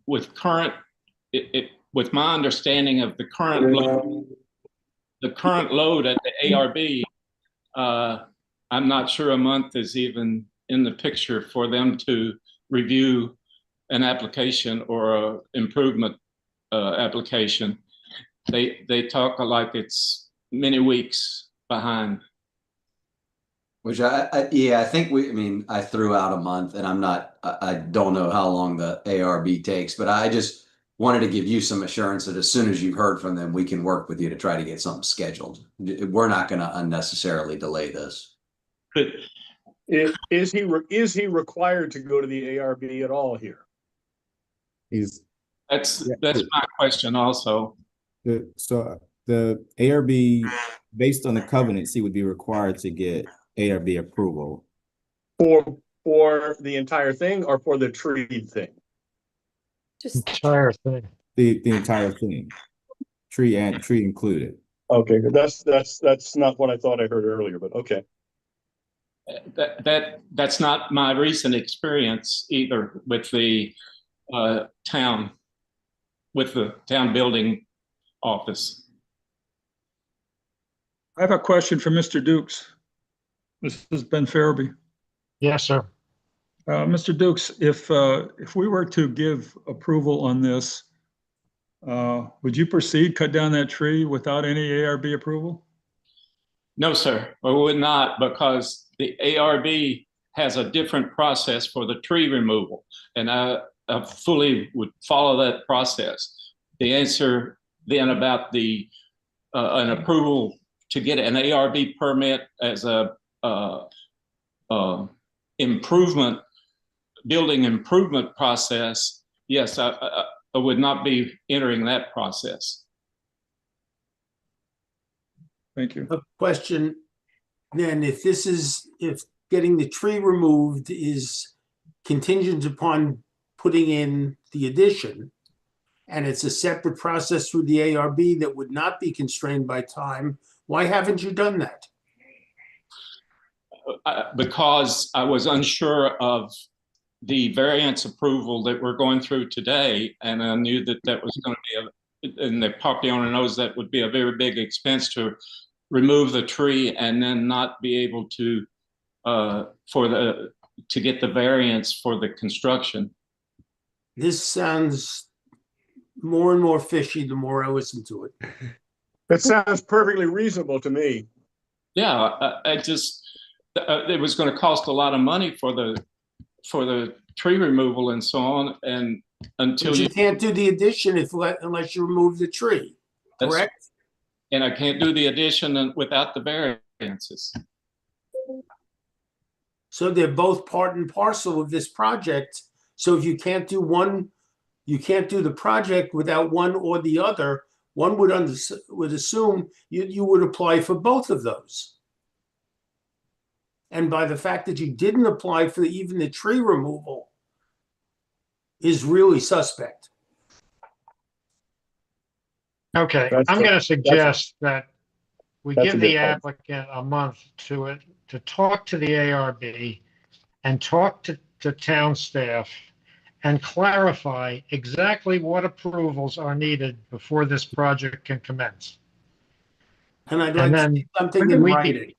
with my understanding of the current load at the ARB, I'm not sure a month is even in the picture for them to review an application or an improvement application. They talk like it's many weeks behind. Which I think I threw out a month, and I don't know how long the ARB takes, but I just wanted to give you some assurance that as soon as you've heard from them, we can work with you to try to get something scheduled. We're not going to unnecessarily delay this. Is he required to go to the ARB at all here? That's my question also. So the ARB, based on the covenants, he would be required to get ARB approval. For the entire thing or for the tree thing? Just Entire thing. The entire thing, tree included. Okay, that's not what I thought I heard earlier, but okay. That's not my recent experience either with the town building office. I have a question for Mr. Dukes. This is Ben Farabee. Yes, sir. Mr. Dukes, if we were to give approval on this, would you proceed, cut down that tree without any ARB approval? No, sir, we would not, because the ARB has a different process for the tree removal, and I fully would follow that process. The answer then about the an approval to get an ARB permit as a building improvement process, yes, I would not be entering that process. Thank you. A question then, if getting the tree removed is contingent upon putting in the addition, and it's a separate process through the ARB that would not be constrained by time, why haven't you done that? Because I was unsure of the variance approval that we're going through today, and I knew that that was going to be and the property owner knows that would be a very big expense to remove the tree and then not be able to get the variance for the construction. This sounds more and more fishy the more I listen to it. That sounds perfectly reasonable to me. Yeah, I just it was going to cost a lot of money for the tree removal and so on, and until But you can't do the addition unless you remove the tree, correct? And I can't do the addition without the variances. So they're both part and parcel of this project. So if you can't do one, you can't do the project without one or the other. One would assume you would apply for both of those. And by the fact that you didn't apply for even the tree removal is really suspect. Okay, I'm going to suggest that we give the applicant a month to talk to the ARB and talk to town staff and clarify exactly what approvals are needed before this project can commence. And I'd like to see something in writing.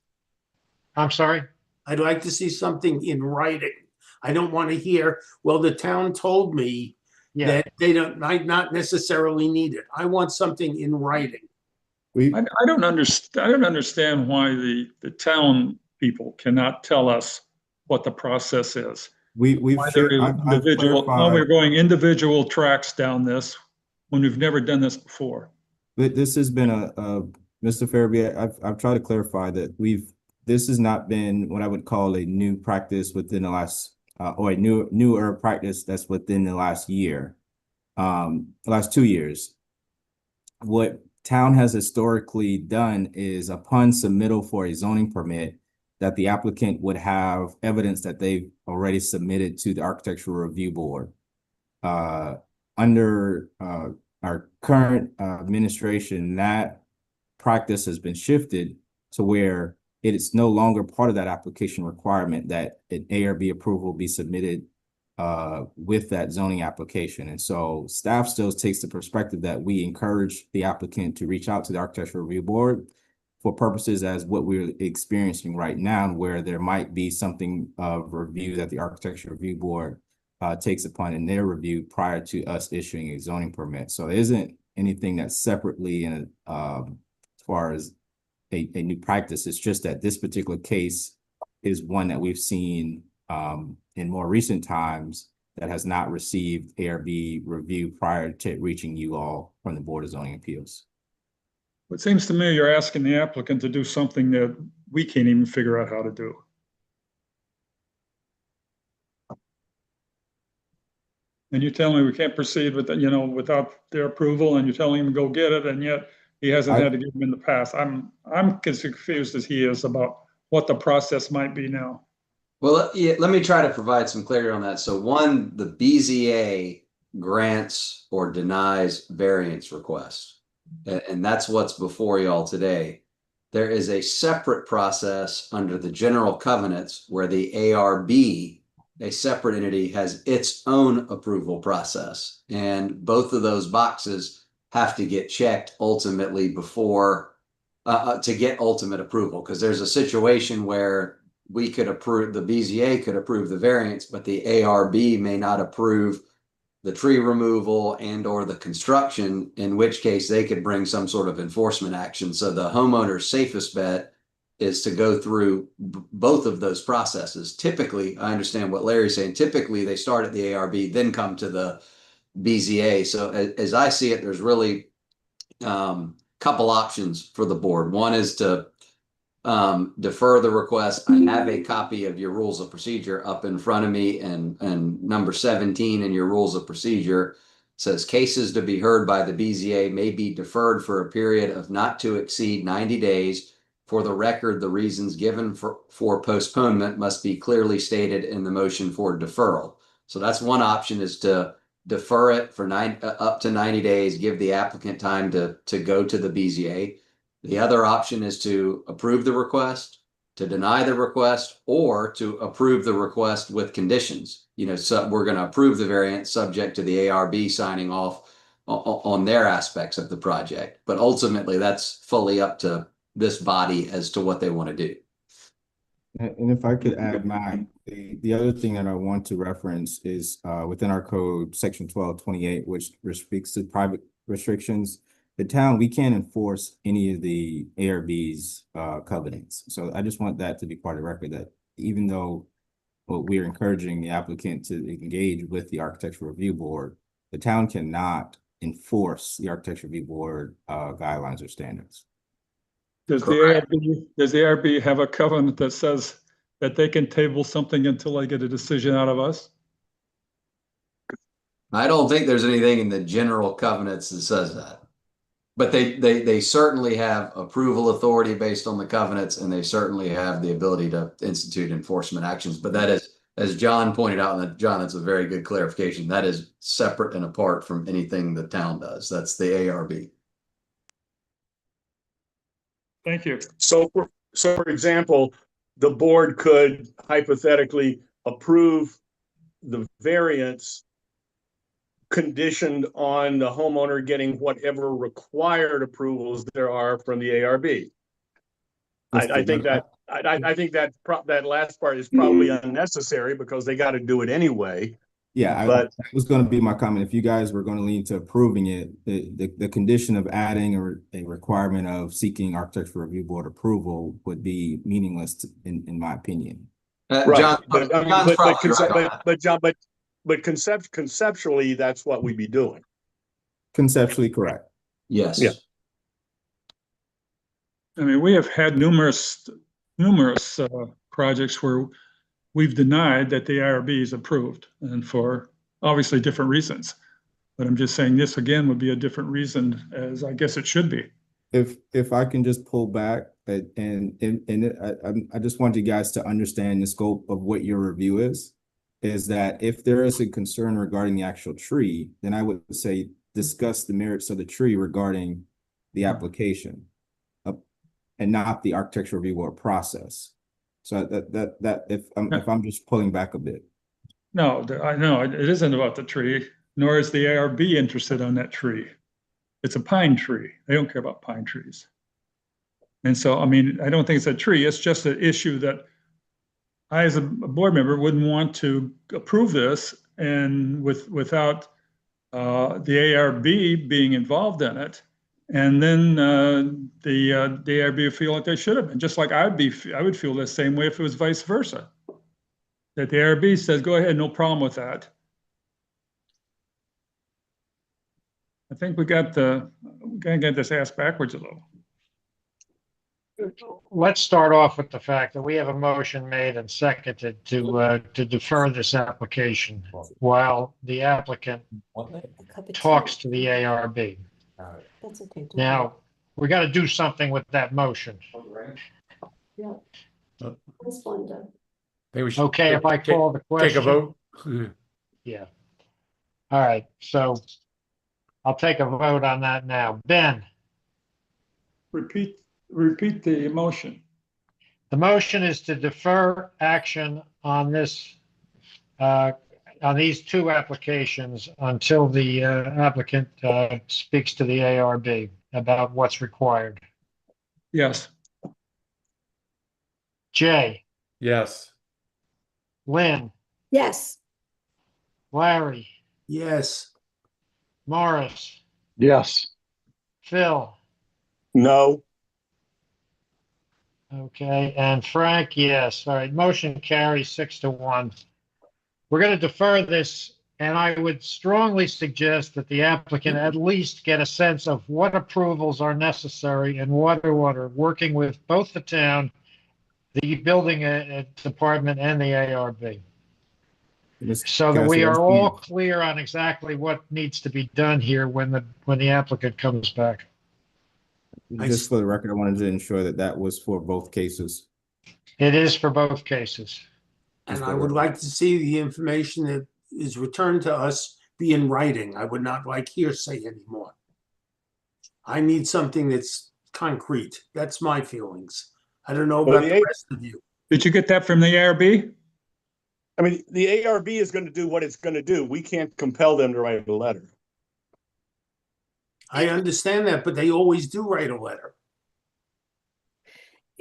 I'm sorry? I'd like to see something in writing. I don't want to hear, well, the town told me that they might not necessarily need it. I want something in writing. I don't understand why the town people cannot tell us what the process is. Why we're going individual tracks down this when we've never done this before. But this has been Mr. Farabee, I've tried to clarify that this has not been what I would call a new practice within the last or a newer practice that's within the last year, last 2 years. What town has historically done is upon submittal for a zoning permit, that the applicant would have evidence that they've already submitted to the Architectural Review Board. Under our current administration, that practice has been shifted to where it is no longer part of that application requirement that an ARB approval be submitted with that zoning application. And so staff still takes the perspective that we encourage the applicant to reach out to the Architectural Review Board for purposes as what we're experiencing right now, where there might be something of review that the Architectural Review Board takes upon in their review prior to us issuing a zoning permit. So there isn't anything that's separately in as far as a new practice. It's just that this particular case is one that we've seen in more recent times that has not received ARB review prior to reaching you all from the Board of Zoning Appeals. It seems to me you're asking the applicant to do something that we can't even figure out how to do. And you're telling me we can't proceed with that, without their approval, and you're telling him to go get it, and yet he hasn't had to give them in the past. I'm as confused as he is about what the process might be now. Well, let me try to provide some clarity on that. So one, the BZA grants or denies variance requests. And that's what's before y'all today. There is a separate process under the general covenants where the ARB, a separate entity, has its own approval process. And both of those boxes have to get checked ultimately before to get ultimate approval, because there's a situation where we could approve, the BZA could approve the variance, but the ARB may not approve the tree removal and or the construction, in which case they could bring some sort of enforcement action. So the homeowner's safest bet is to go through both of those processes. Typically, I understand what Larry's saying, typically they start at the ARB, then come to the BZA. So as I see it, there's really couple options for the board. One is to defer the request. I have a copy of your rules of procedure up in front of me, and number 17 in your rules of procedure says cases to be heard by the BZA may be deferred for a period of not to exceed 90 days. For the record, the reasons given for postponement must be clearly stated in the motion for deferral. So that's one option, is to defer it for up to 90 days, give the applicant time to go to the BZA. The other option is to approve the request, to deny the request, or to approve the request with conditions. So we're going to approve the variance subject to the ARB signing off on their aspects of the project. But ultimately, that's fully up to this body as to what they want to do. And if I could add, Matt, the other thing that I want to reference is within our code, section 1228, which speaks to private restrictions. The town, we can't enforce any of the ARB's covenants. So I just want that to be part of the record, that even though we're encouraging the applicant to engage with the Architectural Review Board, the town cannot enforce the Architectural Review Board guidelines or standards. Does the ARB have a covenant that says that they can table something until they get a decision out of us? I don't think there's anything in the general covenants that says that. But they certainly have approval authority based on the covenants, and they certainly have the ability to institute enforcement actions. But that is, as John pointed out, and John, that's a very good clarification, that is separate and apart from anything the town does. That's the ARB. Thank you. So for example, the board could hypothetically approve the variance conditioned on the homeowner getting whatever required approvals there are from the ARB. I think that last part is probably unnecessary because they got to do it anyway. Yeah, that was going to be my comment. If you guys were going to lean to approving it, the condition of adding a requirement of seeking Architectural Review Board approval would be meaningless in my opinion. Right, but conceptually, that's what we'd be doing. Conceptually correct. Yes. Yeah. I mean, we have had numerous projects where we've denied that the ARB is approved, and for obviously different reasons. But I'm just saying this again would be a different reason, as I guess it should be. If I can just pull back, and I just want you guys to understand the scope of what your review is that if there is a concern regarding the actual tree, then I would say discuss the merits of the tree regarding the application, and not the Architectural Review Board process. So that if I'm just pulling back a bit. No, I know it isn't about the tree, nor is the ARB interested on that tree. It's a pine tree. They don't care about pine trees. And so, I mean, I don't think it's a tree. It's just an issue that I, as a board member, wouldn't want to approve this and without the ARB being involved in it. And then the ARB would feel like they should have been, just like I would feel the same way if it was vice versa. That the ARB says, go ahead, no problem with that. I think we got to get this asked backwards a little. Let's start off with the fact that we have a motion made and seconded to defer this application while the applicant talks to the ARB. That's okay. Now, we got to do something with that motion. Yeah. That's fun, Doug. Okay, if I call the question. Take a vote. Yeah. All right, so I'll take a vote on that now. Ben? Repeat the motion. The motion is to defer action on this, on these two applications until the applicant speaks to the ARB about what's required. Yes. Jay, Yes. Lynn, Yes. Larry, Yes. Morris, Yes. Phil. No. Okay, and Frank, yes. All right, motion carries 6-1. We're going to defer this, and I would strongly suggest that the applicant at least get a sense of what approvals are necessary and what are working with both the town, the building department, and the ARB. So that we are all clear on exactly what needs to be done here when the applicant comes back. Just for the record, I wanted to ensure that that was for both cases. It is for both cases. And I would like to see the information that is returned to us be in writing. I would not like hearsay anymore. I need something that's concrete. That's my feelings. I don't know about the rest of you. Did you get that from the ARB? I mean, the ARB is going to do what it's going to do. We can't compel them to write a letter. I understand that, but they always do write a letter.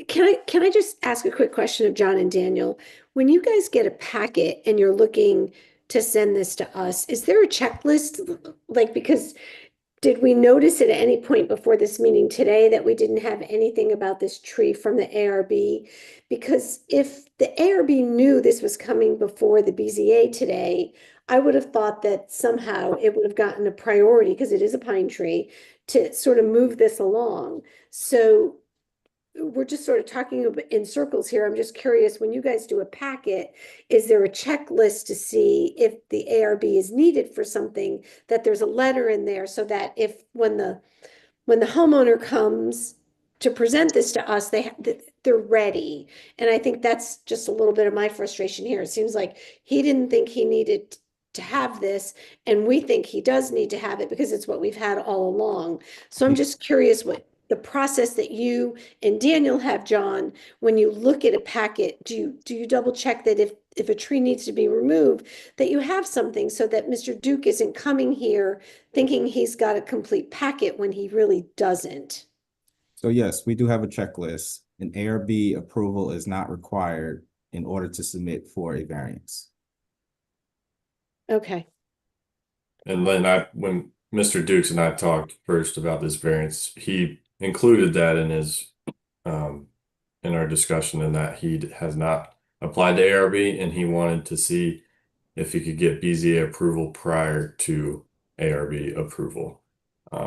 Can I just ask a quick question of John and Daniel? When you guys get a packet and you're looking to send this to us, is there a checklist? Like, because did we notice at any point before this meeting today that we didn't have anything about this tree from the ARB? Because if the ARB knew this was coming before the BZA today, I would have thought that somehow it would have gotten a priority, because it is a pine tree, to sort of move this along. So we're just sort of talking in circles here. I'm just curious, when you guys do a packet, is there a checklist to see if the ARB is needed for something, that there's a letter in there, so that if when the homeowner comes to present this to us, they're ready? And I think that's just a little bit of my frustration here. It seems like he didn't think he needed to have this, and we think he does need to have it because it's what we've had all along. So I'm just curious what the process that you and Daniel have, John, when you look at a packet, do you double check that if a tree needs to be removed, that you have something, so that Mr. Duke isn't coming here thinking he's got a complete packet when he really doesn't? So yes, we do have a checklist. An ARB approval is not required in order to submit for a variance. Okay. And then when Mr. Dukes and I talked first about this variance, he included that in his in our discussion, and that he has not applied to ARB, and he wanted to see if he could get BZA approval prior to ARB approval.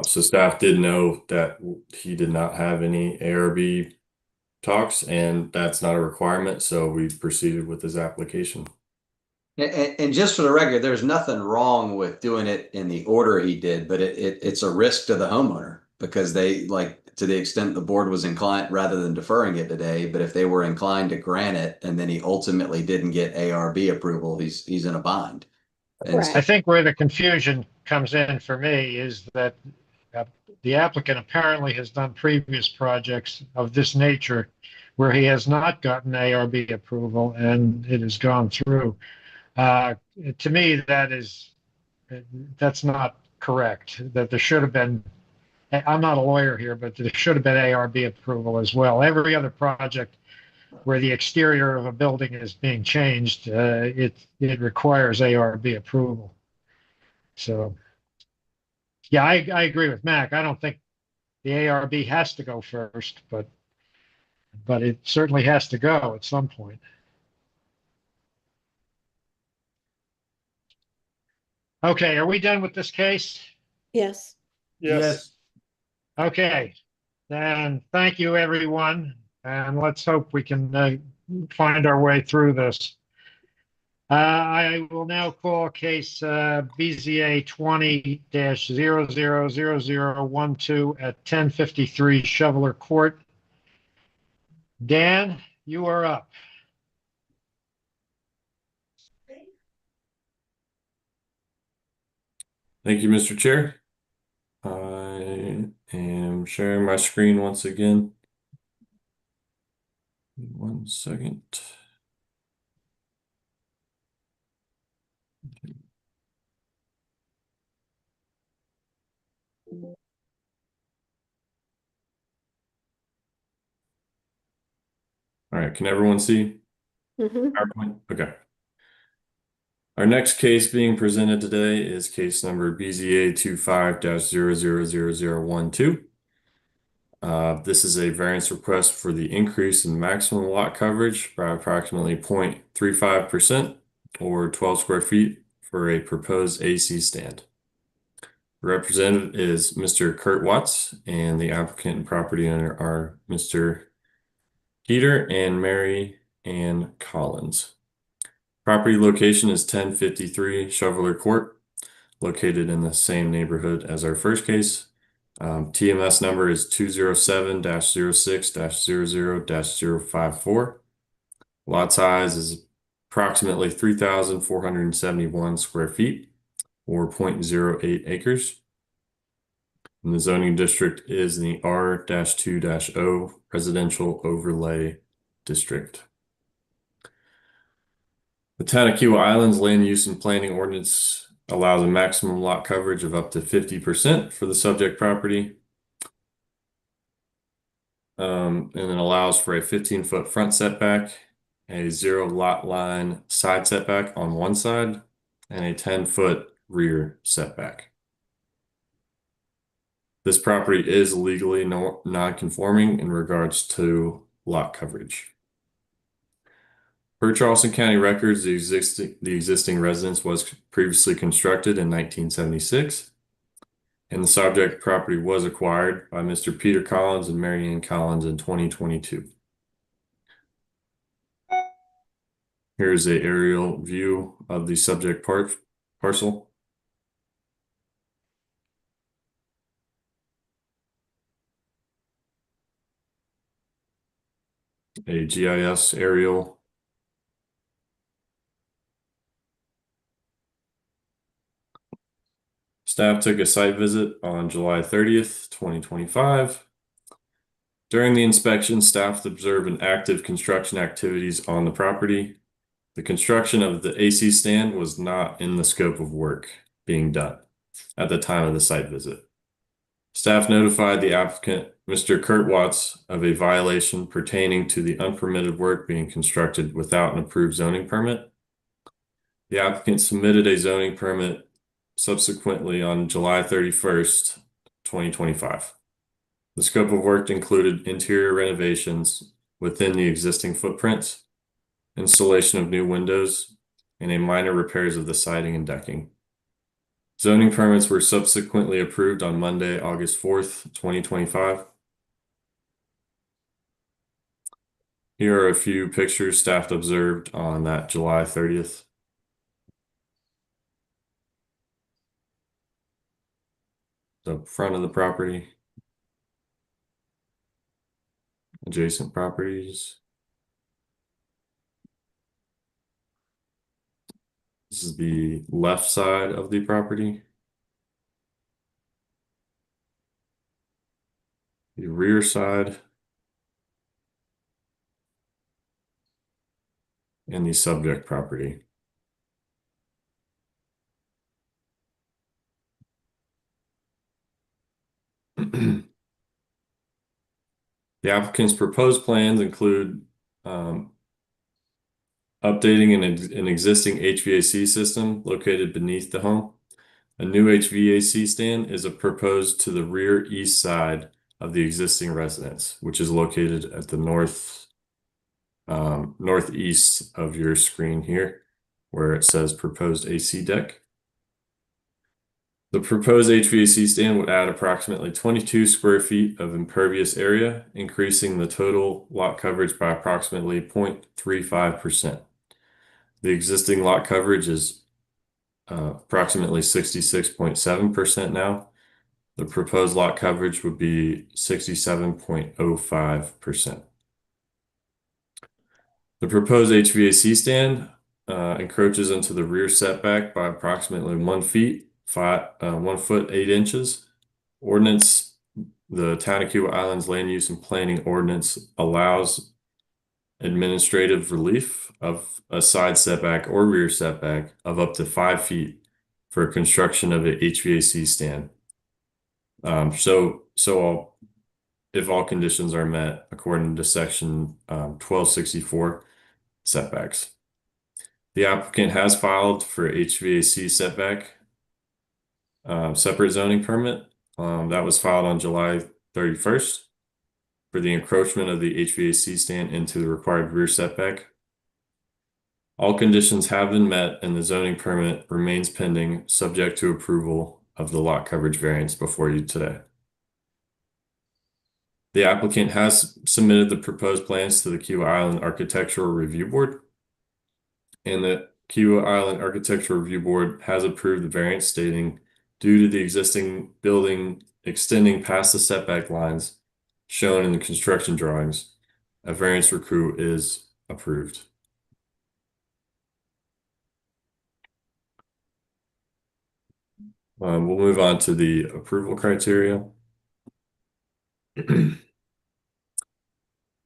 So staff did know that he did not have any ARB talks, and that's not a requirement, so we proceeded with his application. And just for the record, there's nothing wrong with doing it in the order he did, but it's a risk to the homeowner, because they, like, to the extent the board was inclined, rather than deferring it today, but if they were inclined to grant it and then he ultimately didn't get ARB approval, he's in a bind. And I think where the confusion comes in for me is that the applicant apparently has done previous projects of this nature where he has not gotten ARB approval and it has gone through. To me, that's not correct. That there should have been, I'm not a lawyer here, but there should have been ARB approval as well. Every other project where the exterior of a building is being changed, it requires ARB approval. So, yeah, I agree with Mac. I don't think the ARB has to go first, but it certainly has to go at some point. Okay, are we done with this case? Yes. Yes. Okay, then thank you, everyone, and let's hope we can find our way through this. I will now call case BZA 20-000012 at 1053 Shoveler Court. Dan, you are up. Thank you, Mr. Chair. I am sharing my screen once again. 1 second. All right, can everyone see? Mhm. PowerPoint? Okay. Our next case being presented today is case number BZA 25-000012. This is a variance request for the increase in maximum lot coverage by approximately 0.35% or 12 square feet for a proposed AC stand. The representative is Mr. Kurt Watts, and the applicant and property owner are Mr. Peter and Mary Ann Collins. Property location is 1053 Shoveler Court, located in the same neighborhood as our first case. TMS number is 207-06-00-054. Lot size is approximately 3,471 square feet or 0.08 acres. And the zoning district is the R-2-O Residential Overlay District. The Town of Kiawah Islands Land Use and Planning Ordinance allows a maximum lot coverage of up to 50% for the subject property. And then allows for a 15-foot front setback, a 0 lot line side setback on one side, and a 10-foot rear setback. This property is legally non-conforming in regards to lot coverage. Per Charleston County records, the existing residence was previously constructed in 1976, and the subject property was acquired by Mr. Peter Collins and Mary Ann Collins in 2022. Here's an aerial view of the subject parcel. A GIS aerial. Staff took a site visit on July 30th, 2025. During the inspection, staff observed an active construction activities on the property. The construction of the AC stand was not in the scope of work being done at the time of the site visit. Staff notified the applicant, Mr. Kurt Watts, of a violation pertaining to the unpermitted work being constructed without an approved zoning permit. The applicant submitted a zoning permit subsequently on July 31st, 2025. The scope of work included interior renovations within the existing footprints, installation of new windows, and a minor repairs of the siding and decking. Zoning permits were subsequently approved on Monday, August 4th, 2025. Here are a few pictures staff observed on that July 30th. The front of the property, adjacent properties. This is the left side of the property. The rear side. And the subject property. The applicant's proposed plans include updating an existing HVAC system located beneath the home. A new HVAC stand is proposed to the rear east side of the existing residence, which is located at the northeast of your screen here, where it says proposed AC deck. The proposed HVAC stand would add approximately 22 square feet of impervious area, increasing the total lot coverage by approximately 0.35%. The existing lot coverage is approximately 66.7% now. The proposed lot coverage would be 67.05%. The proposed HVAC stand encroaches into the rear setback by approximately 1 foot 8 inches. Ordinance, the Town of Kiawah Islands Land Use and Planning Ordinance allows administrative relief of a side setback or rear setback of up to 5 feet for construction of an HVAC stand. So if all conditions are met according to section 1264 setbacks. The applicant has filed for HVAC setback separate zoning permit. That was filed on July 31st for the encroachment of the HVAC stand into the required rear setback. All conditions have been met and the zoning permit remains pending, subject to approval of the lot coverage variance before you today. The applicant has submitted the proposed plans to the Kiawah Island Architectural Review Board, and the Kiawah Island Architectural Review Board has approved the variance, stating, due to the existing building extending past the setback lines shown in the construction drawings, a variance for crew is approved. We'll move on to the approval criteria.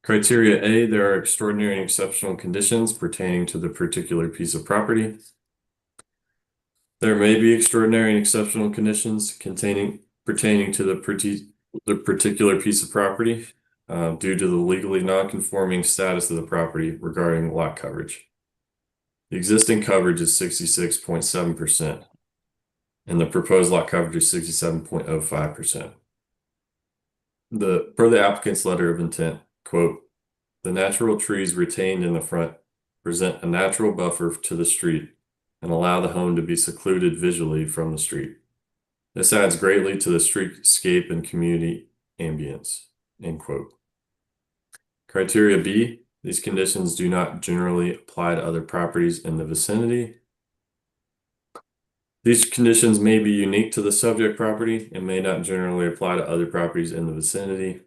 Criteria A, there are extraordinary and exceptional conditions pertaining to the particular piece of property. There may be extraordinary and exceptional conditions pertaining to the particular piece of property due to the legally non-conforming status of the property regarding lot coverage. The existing coverage is 66.7%, and the proposed lot coverage is 67.05%. Per the applicant's letter of intent, quote, the natural trees retained in the front present a natural buffer to the street and allow the home to be secluded visually from the street. This adds greatly to the streetscape and community ambience, end quote. Criteria B, these conditions do not generally apply to other properties in the vicinity. These conditions may be unique to the subject property and may not generally apply to other properties in the vicinity.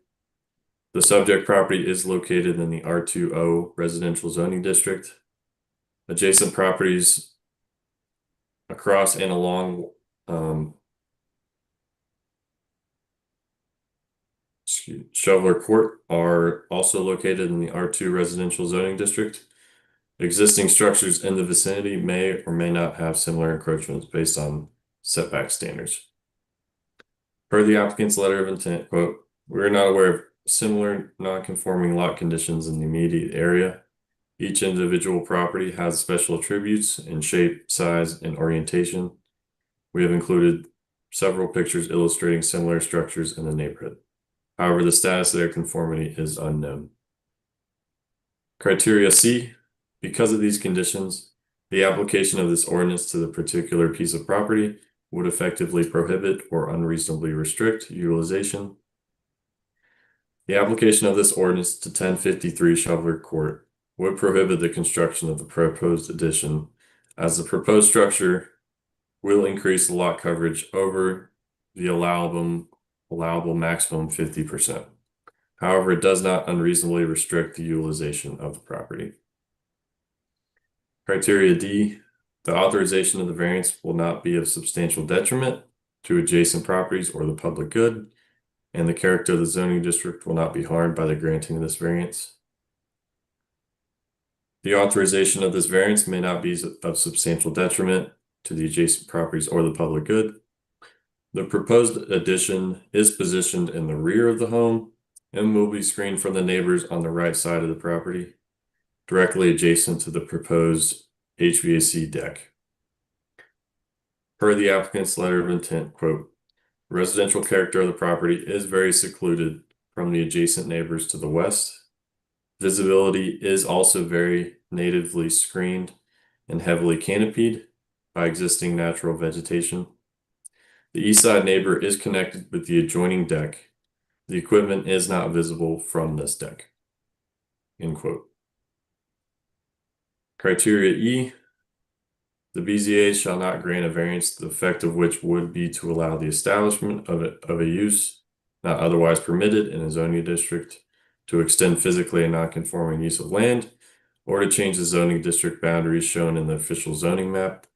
The subject property is located in the R2O residential zoning district. Adjacent properties across and along Shoveler Court are also located in the R2 residential zoning district. Existing structures in the vicinity may or may not have similar encroachments based on setback standards. Per the applicant's letter of intent, quote, we are not aware of similar non-conforming lot conditions in the immediate area. Each individual property has special attributes in shape, size, and orientation. We have included several pictures illustrating similar structures in the neighborhood. However, the status of their conformity is unknown. Criteria C, because of these conditions, the application of this ordinance to the particular piece of property would effectively prohibit or unreasonably restrict utilization. The application of this ordinance to 1053 Shoveler Court would prohibit the construction of the proposed addition, as the proposed structure will increase the lot coverage over the allowable maximum 50%. However, it does not unreasonably restrict the utilization of the property. Criteria D, the authorization of the variance will not be of substantial detriment to adjacent properties or the public good, and the character of the zoning district will not be harmed by the granting of this variance. The authorization of this variance may not be of substantial detriment to the adjacent properties or the public good. The proposed addition is positioned in the rear of the home and will be screened from the neighbors on the right side of the property, directly adjacent to the proposed HVAC deck. Per the applicant's letter of intent, quote, residential character of the property is very secluded from the adjacent neighbors to the west. Visibility is also very natively screened and heavily canopied by existing natural vegetation. The east side neighbor is connected with the adjoining deck. The equipment is not visible from this deck, end quote. Criteria E, the BZA shall not grant a variance, the effect of which would be to allow the establishment of a use not otherwise permitted in a zoning district, to extend physically a non-conforming use of land, or to change the zoning district boundaries shown in the official zoning map.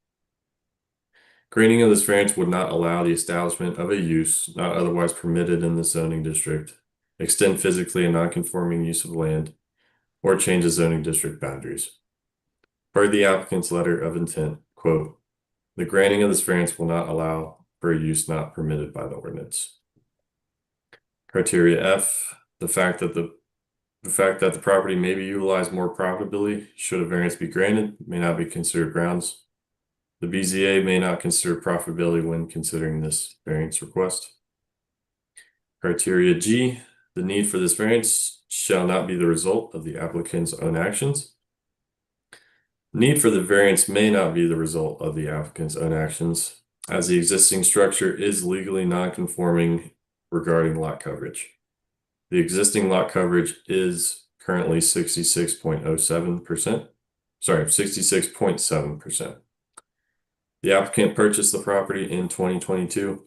Granting of this variance would not allow the establishment of a use not otherwise permitted in the zoning district, extend physically a non-conforming use of land, or change the zoning district boundaries. Per the applicant's letter of intent, quote, the granting of this variance will not allow for a use not permitted by the ordinance. Criteria F, the fact that the property may be utilized more profitably should a variance be granted may not be considered grounds. The BZA may not consider profitability when considering this variance request. Criteria G, the need for this variance shall not be the result of the applicant's own actions. Need for the variance may not be the result of the applicant's own actions, as the existing structure is legally non-conforming regarding lot coverage. The existing lot coverage is currently 66.07%. Sorry, 66.7%. The applicant purchased the property in 2022.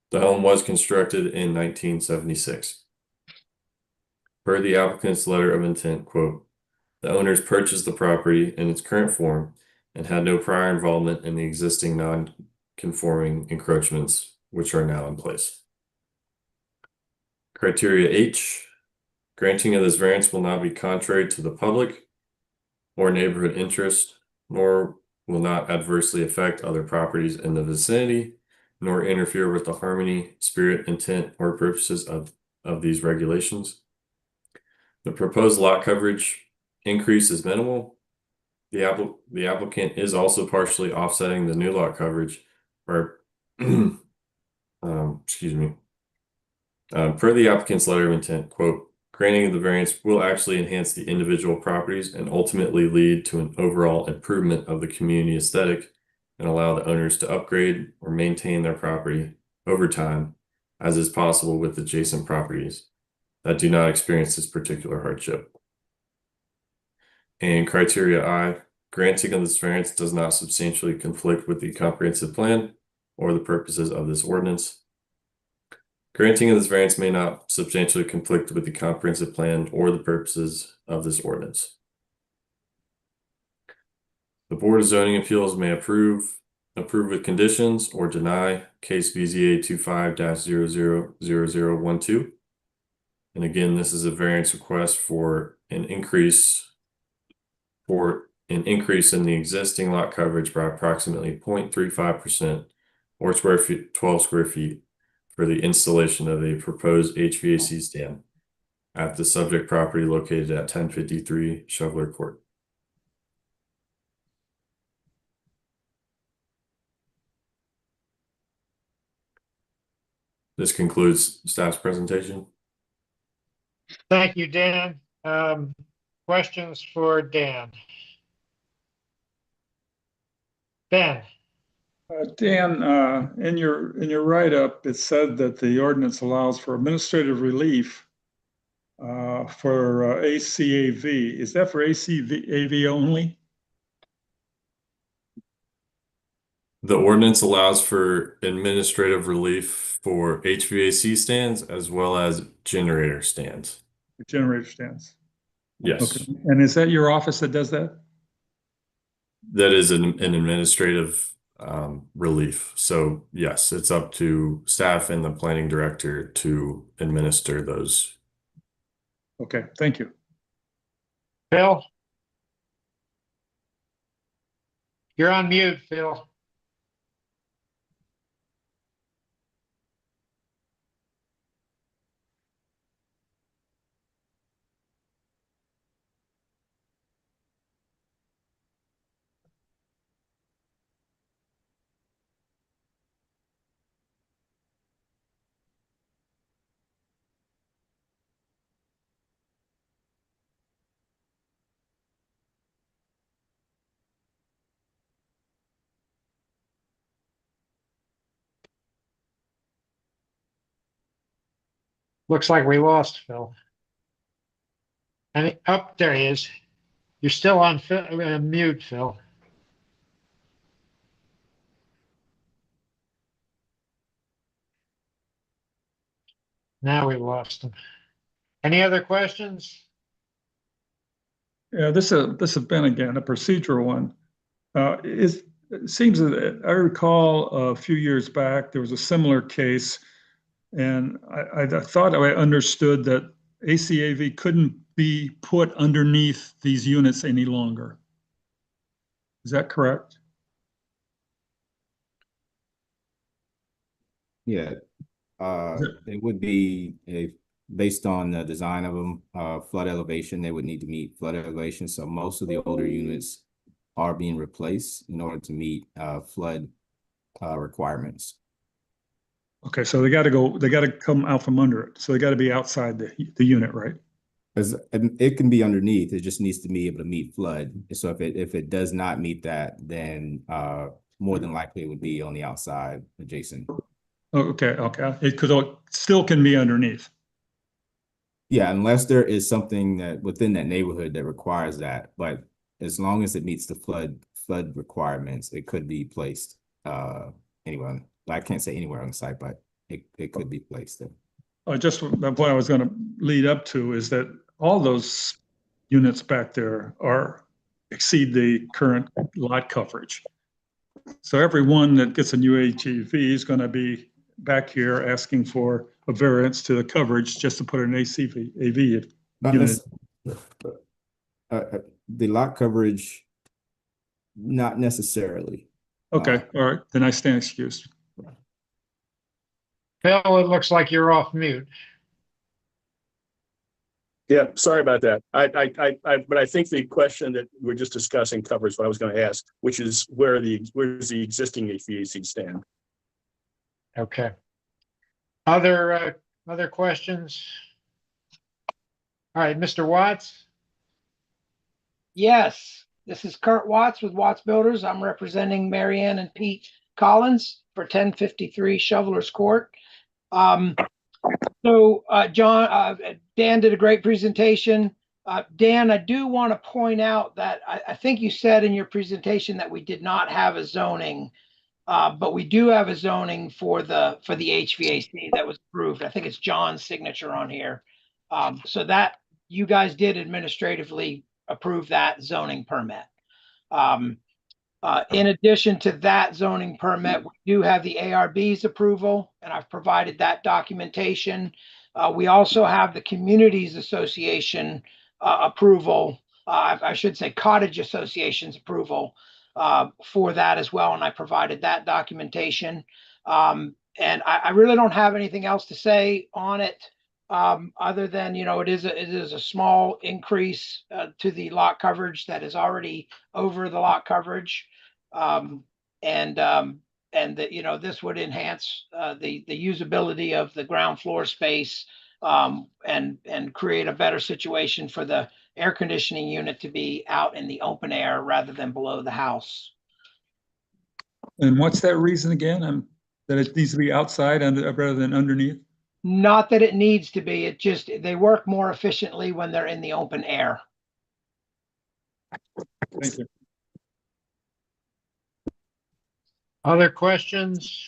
The home was constructed in 1976. Per the applicant's letter of intent, quote, the owners purchased the property in its current form and had no prior involvement in the existing non-conforming encroachments, which are now in place. Criteria H, granting of this variance will not be contrary to the public or neighborhood interest, nor will not adversely affect other properties in the vicinity, nor interfere with the harmony, spirit, intent, or purposes of these regulations. The proposed lot coverage increase is minimal. The applicant is also partially offsetting the new lot coverage, or excuse me. Per the applicant's letter of intent, quote, granting of the variance will actually enhance the individual properties and ultimately lead to an overall improvement of the community aesthetic and allow the owners to upgrade or maintain their property over time, as is possible with adjacent properties that do not experience this particular hardship. And criteria I, granting of this variance does not substantially conflict with the comprehensive plan or the purposes of this ordinance. Granting of this variance may not substantially conflict with the comprehensive plan or the purposes of this ordinance. The Board of Zoning Appeals may approve with conditions, or deny case BZA 25-000012. And again, this is a variance request for an increase in the existing lot coverage by approximately 0.35% or 12 square feet for the installation of a proposed HVAC stand at the subject property located at 1053 Shoveler Court. This concludes staff's presentation. Thank you, Dan. Questions for Dan? Ben? Dan, in your write-up, it said that the ordinance allows for administrative relief for ACAV. Is that for ACAV only? The ordinance allows for administrative relief for HVAC stands as well as generator stands. Generator stands. Yes. Okay. And is that your office that does that? That is an administrative relief. So yes, it's up to staff and the planning director to administer those. Okay, thank you. Phil? You're on mute, Phil. Looks like we lost Phil. And there he is. You're still on mute, Phil. Now we lost him. Any other questions? Yeah, this has been again a procedural one. It seems that I recall a few years back there was a similar case, and I thought I understood that ACAV couldn't be put underneath these units any longer. Is that correct? Yeah. It would be based on the design of them, flood elevation, they would need to meet flood elevation. So most of the older units are being replaced in order to meet flood requirements. Okay, so they got to come out from under it. So they got to be outside the unit, right? Because it can be underneath, it just needs to be able to meet flood. So if it does not meet that, then more than likely it would be on the outside adjacent. Oh, okay, because it still can be underneath. Yeah, unless there is something that within that neighborhood that requires that, but as long as it meets the flood requirements, it could be placed anywhere. I can't say anywhere on the site, but it could be placed there. Just the point I was going to lead up to is that all those units back there exceed the current lot coverage. So everyone that gets a new HEV is going to be back here asking for a variance to the coverage just to put an AV unit. The lot coverage, not necessarily. Okay, all right, then I stand excused. Phil, it looks like you're off mute. Yeah, sorry about that. But I think the question that we're just discussing covers what I was going to ask, which is where's the existing HVAC stand? Okay. Other questions? All right, Mr. Watts? Yes, this is Kurt Watts with Watts Builders. I'm representing Marianne and Pete Collins for 1053 Shovelers Court. John, Dan did a great presentation. Dan, I do want to point out that I think you said in your presentation that we did not have a zoning, but we do have a zoning for the HVAC that was approved. I think it's John's signature on here. So that you guys did administratively approve that zoning permit. In addition to that zoning permit, we do have the ARB's approval, and I've provided that documentation. We also have the Communities Association approval. I should say Cottage Association's approval for that as well, and I provided that documentation. And I really don't have anything else to say on it, other than, it is a small increase to the lot coverage that is already over the lot coverage. And that, this would enhance the usability of the ground floor space, and create a better situation for the air conditioning unit to be out in the open air rather than below the house. And what's that reason again? That it needs to be outside rather than underneath? Not that it needs to be, they work more efficiently when they're in the open air. Thank you. Other questions?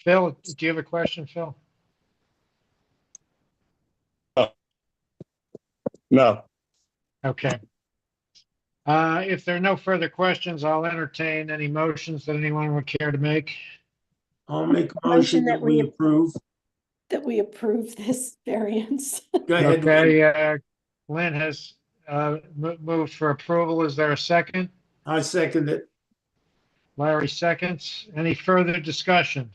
Phil, do you have a question, Phil? No. Okay. If there are no further questions, I'll entertain any motions that anyone would care to make. I'll make a motion that we approve. That we approve this variance. Go ahead. Okay, Lynn has moved for approval. Is there a second? I second it. Larry seconds. Any further discussion?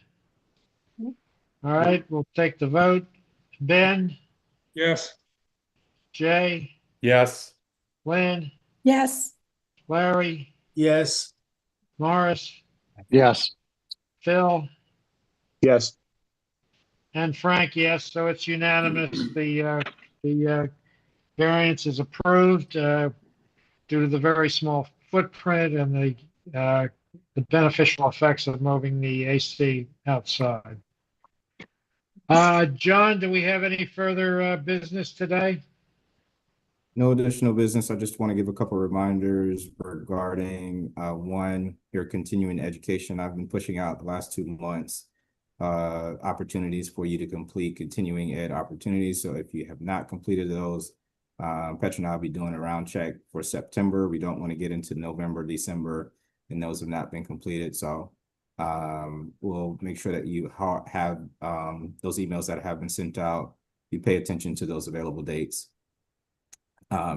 All right, we'll take the vote. Ben? Yes. Jay? Yes. Lynn? Yes. Larry? Yes. Morris? Yes. Phil? Yes. And Frank, yes, so it's unanimous. The variance is approved due to the very small footprint and the beneficial effects of moving the AC outside. John, do we have any further business today? No additional business. I just want to give a couple of reminders regarding one, your continuing education. I've been pushing out the last 2 months opportunities for you to complete continuing ed opportunities. So if you have not completed those, Petra and I will be doing a round check for September. We don't want to get into November, December, and those have not been completed. So we'll make sure that you have those emails that have been sent out. You pay attention to those available dates.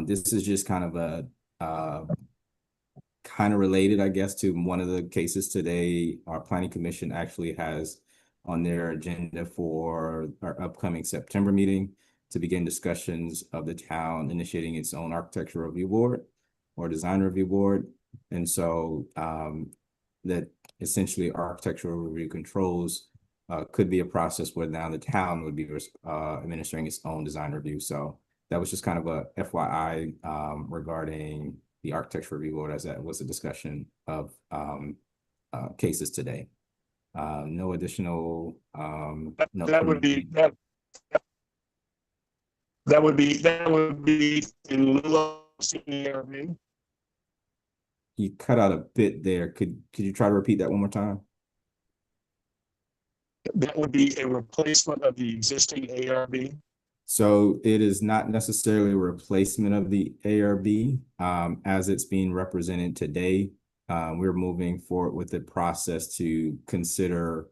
This is just kind of related, I guess, to one of the cases today. Our planning commission actually has on their agenda for our upcoming September meeting to begin discussions of the town initiating its own architectural review board or design review board. And so that essentially architectural review controls could be a process where now the town would be administering its own design review. So that was just kind of a FYI regarding the architectural review board, as that was a discussion of cases today. No additional. That would be in lieu of CERB. You cut out a bit there. Could you try to repeat that one more time? That would be a replacement of the existing ARB. So it is not necessarily a replacement of the ARB as it's being represented today. We're moving forward with the process to consider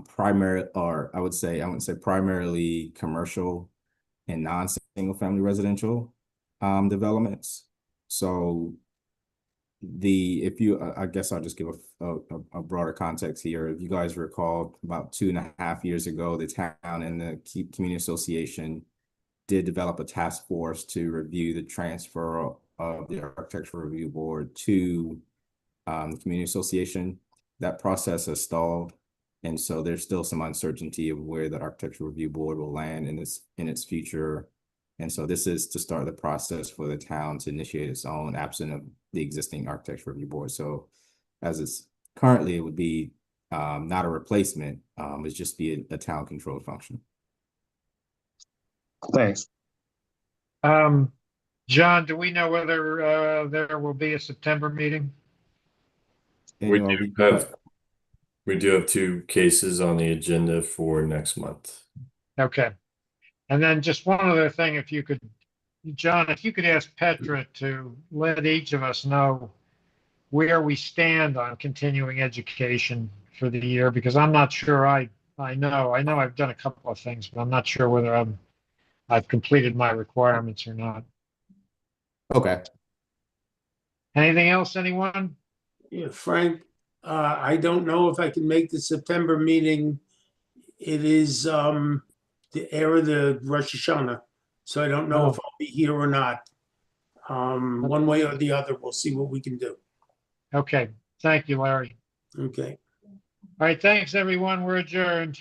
primary, or I wouldn't say primarily commercial and non-single family residential developments. So I guess I'll just give a broader context here. If you guys recall, about 2.5 years ago, the town and the community association did develop a task force to review the transfer of the architectural review board to the community association. That process has stalled, and so there's still some uncertainty of where the architectural review board will land in its future. And so this is to start the process for the town to initiate its own, absent of the existing architectural review board. So as it's currently, it would be not a replacement, it's just be a town controlled function. Thanks. John, do we know whether there will be a September meeting? We do have 2 cases on the agenda for next month. Okay. And then just one other thing, if you could, John, if you could ask Petra to let each of us know where we stand on continuing education for the year, because I'm not sure I know I've done a couple of things, but I'm not sure whether I've completed my requirements or not. Okay. Anything else, anyone? Yeah, Frank, I don't know if I can make the September meeting. It is the era of the Rosh Hashanah, so I don't know if I'll be here or not. One way or the other, we'll see what we can do. Okay. Thank you, Larry. Okay. All right. Thanks, everyone. We're adjourned.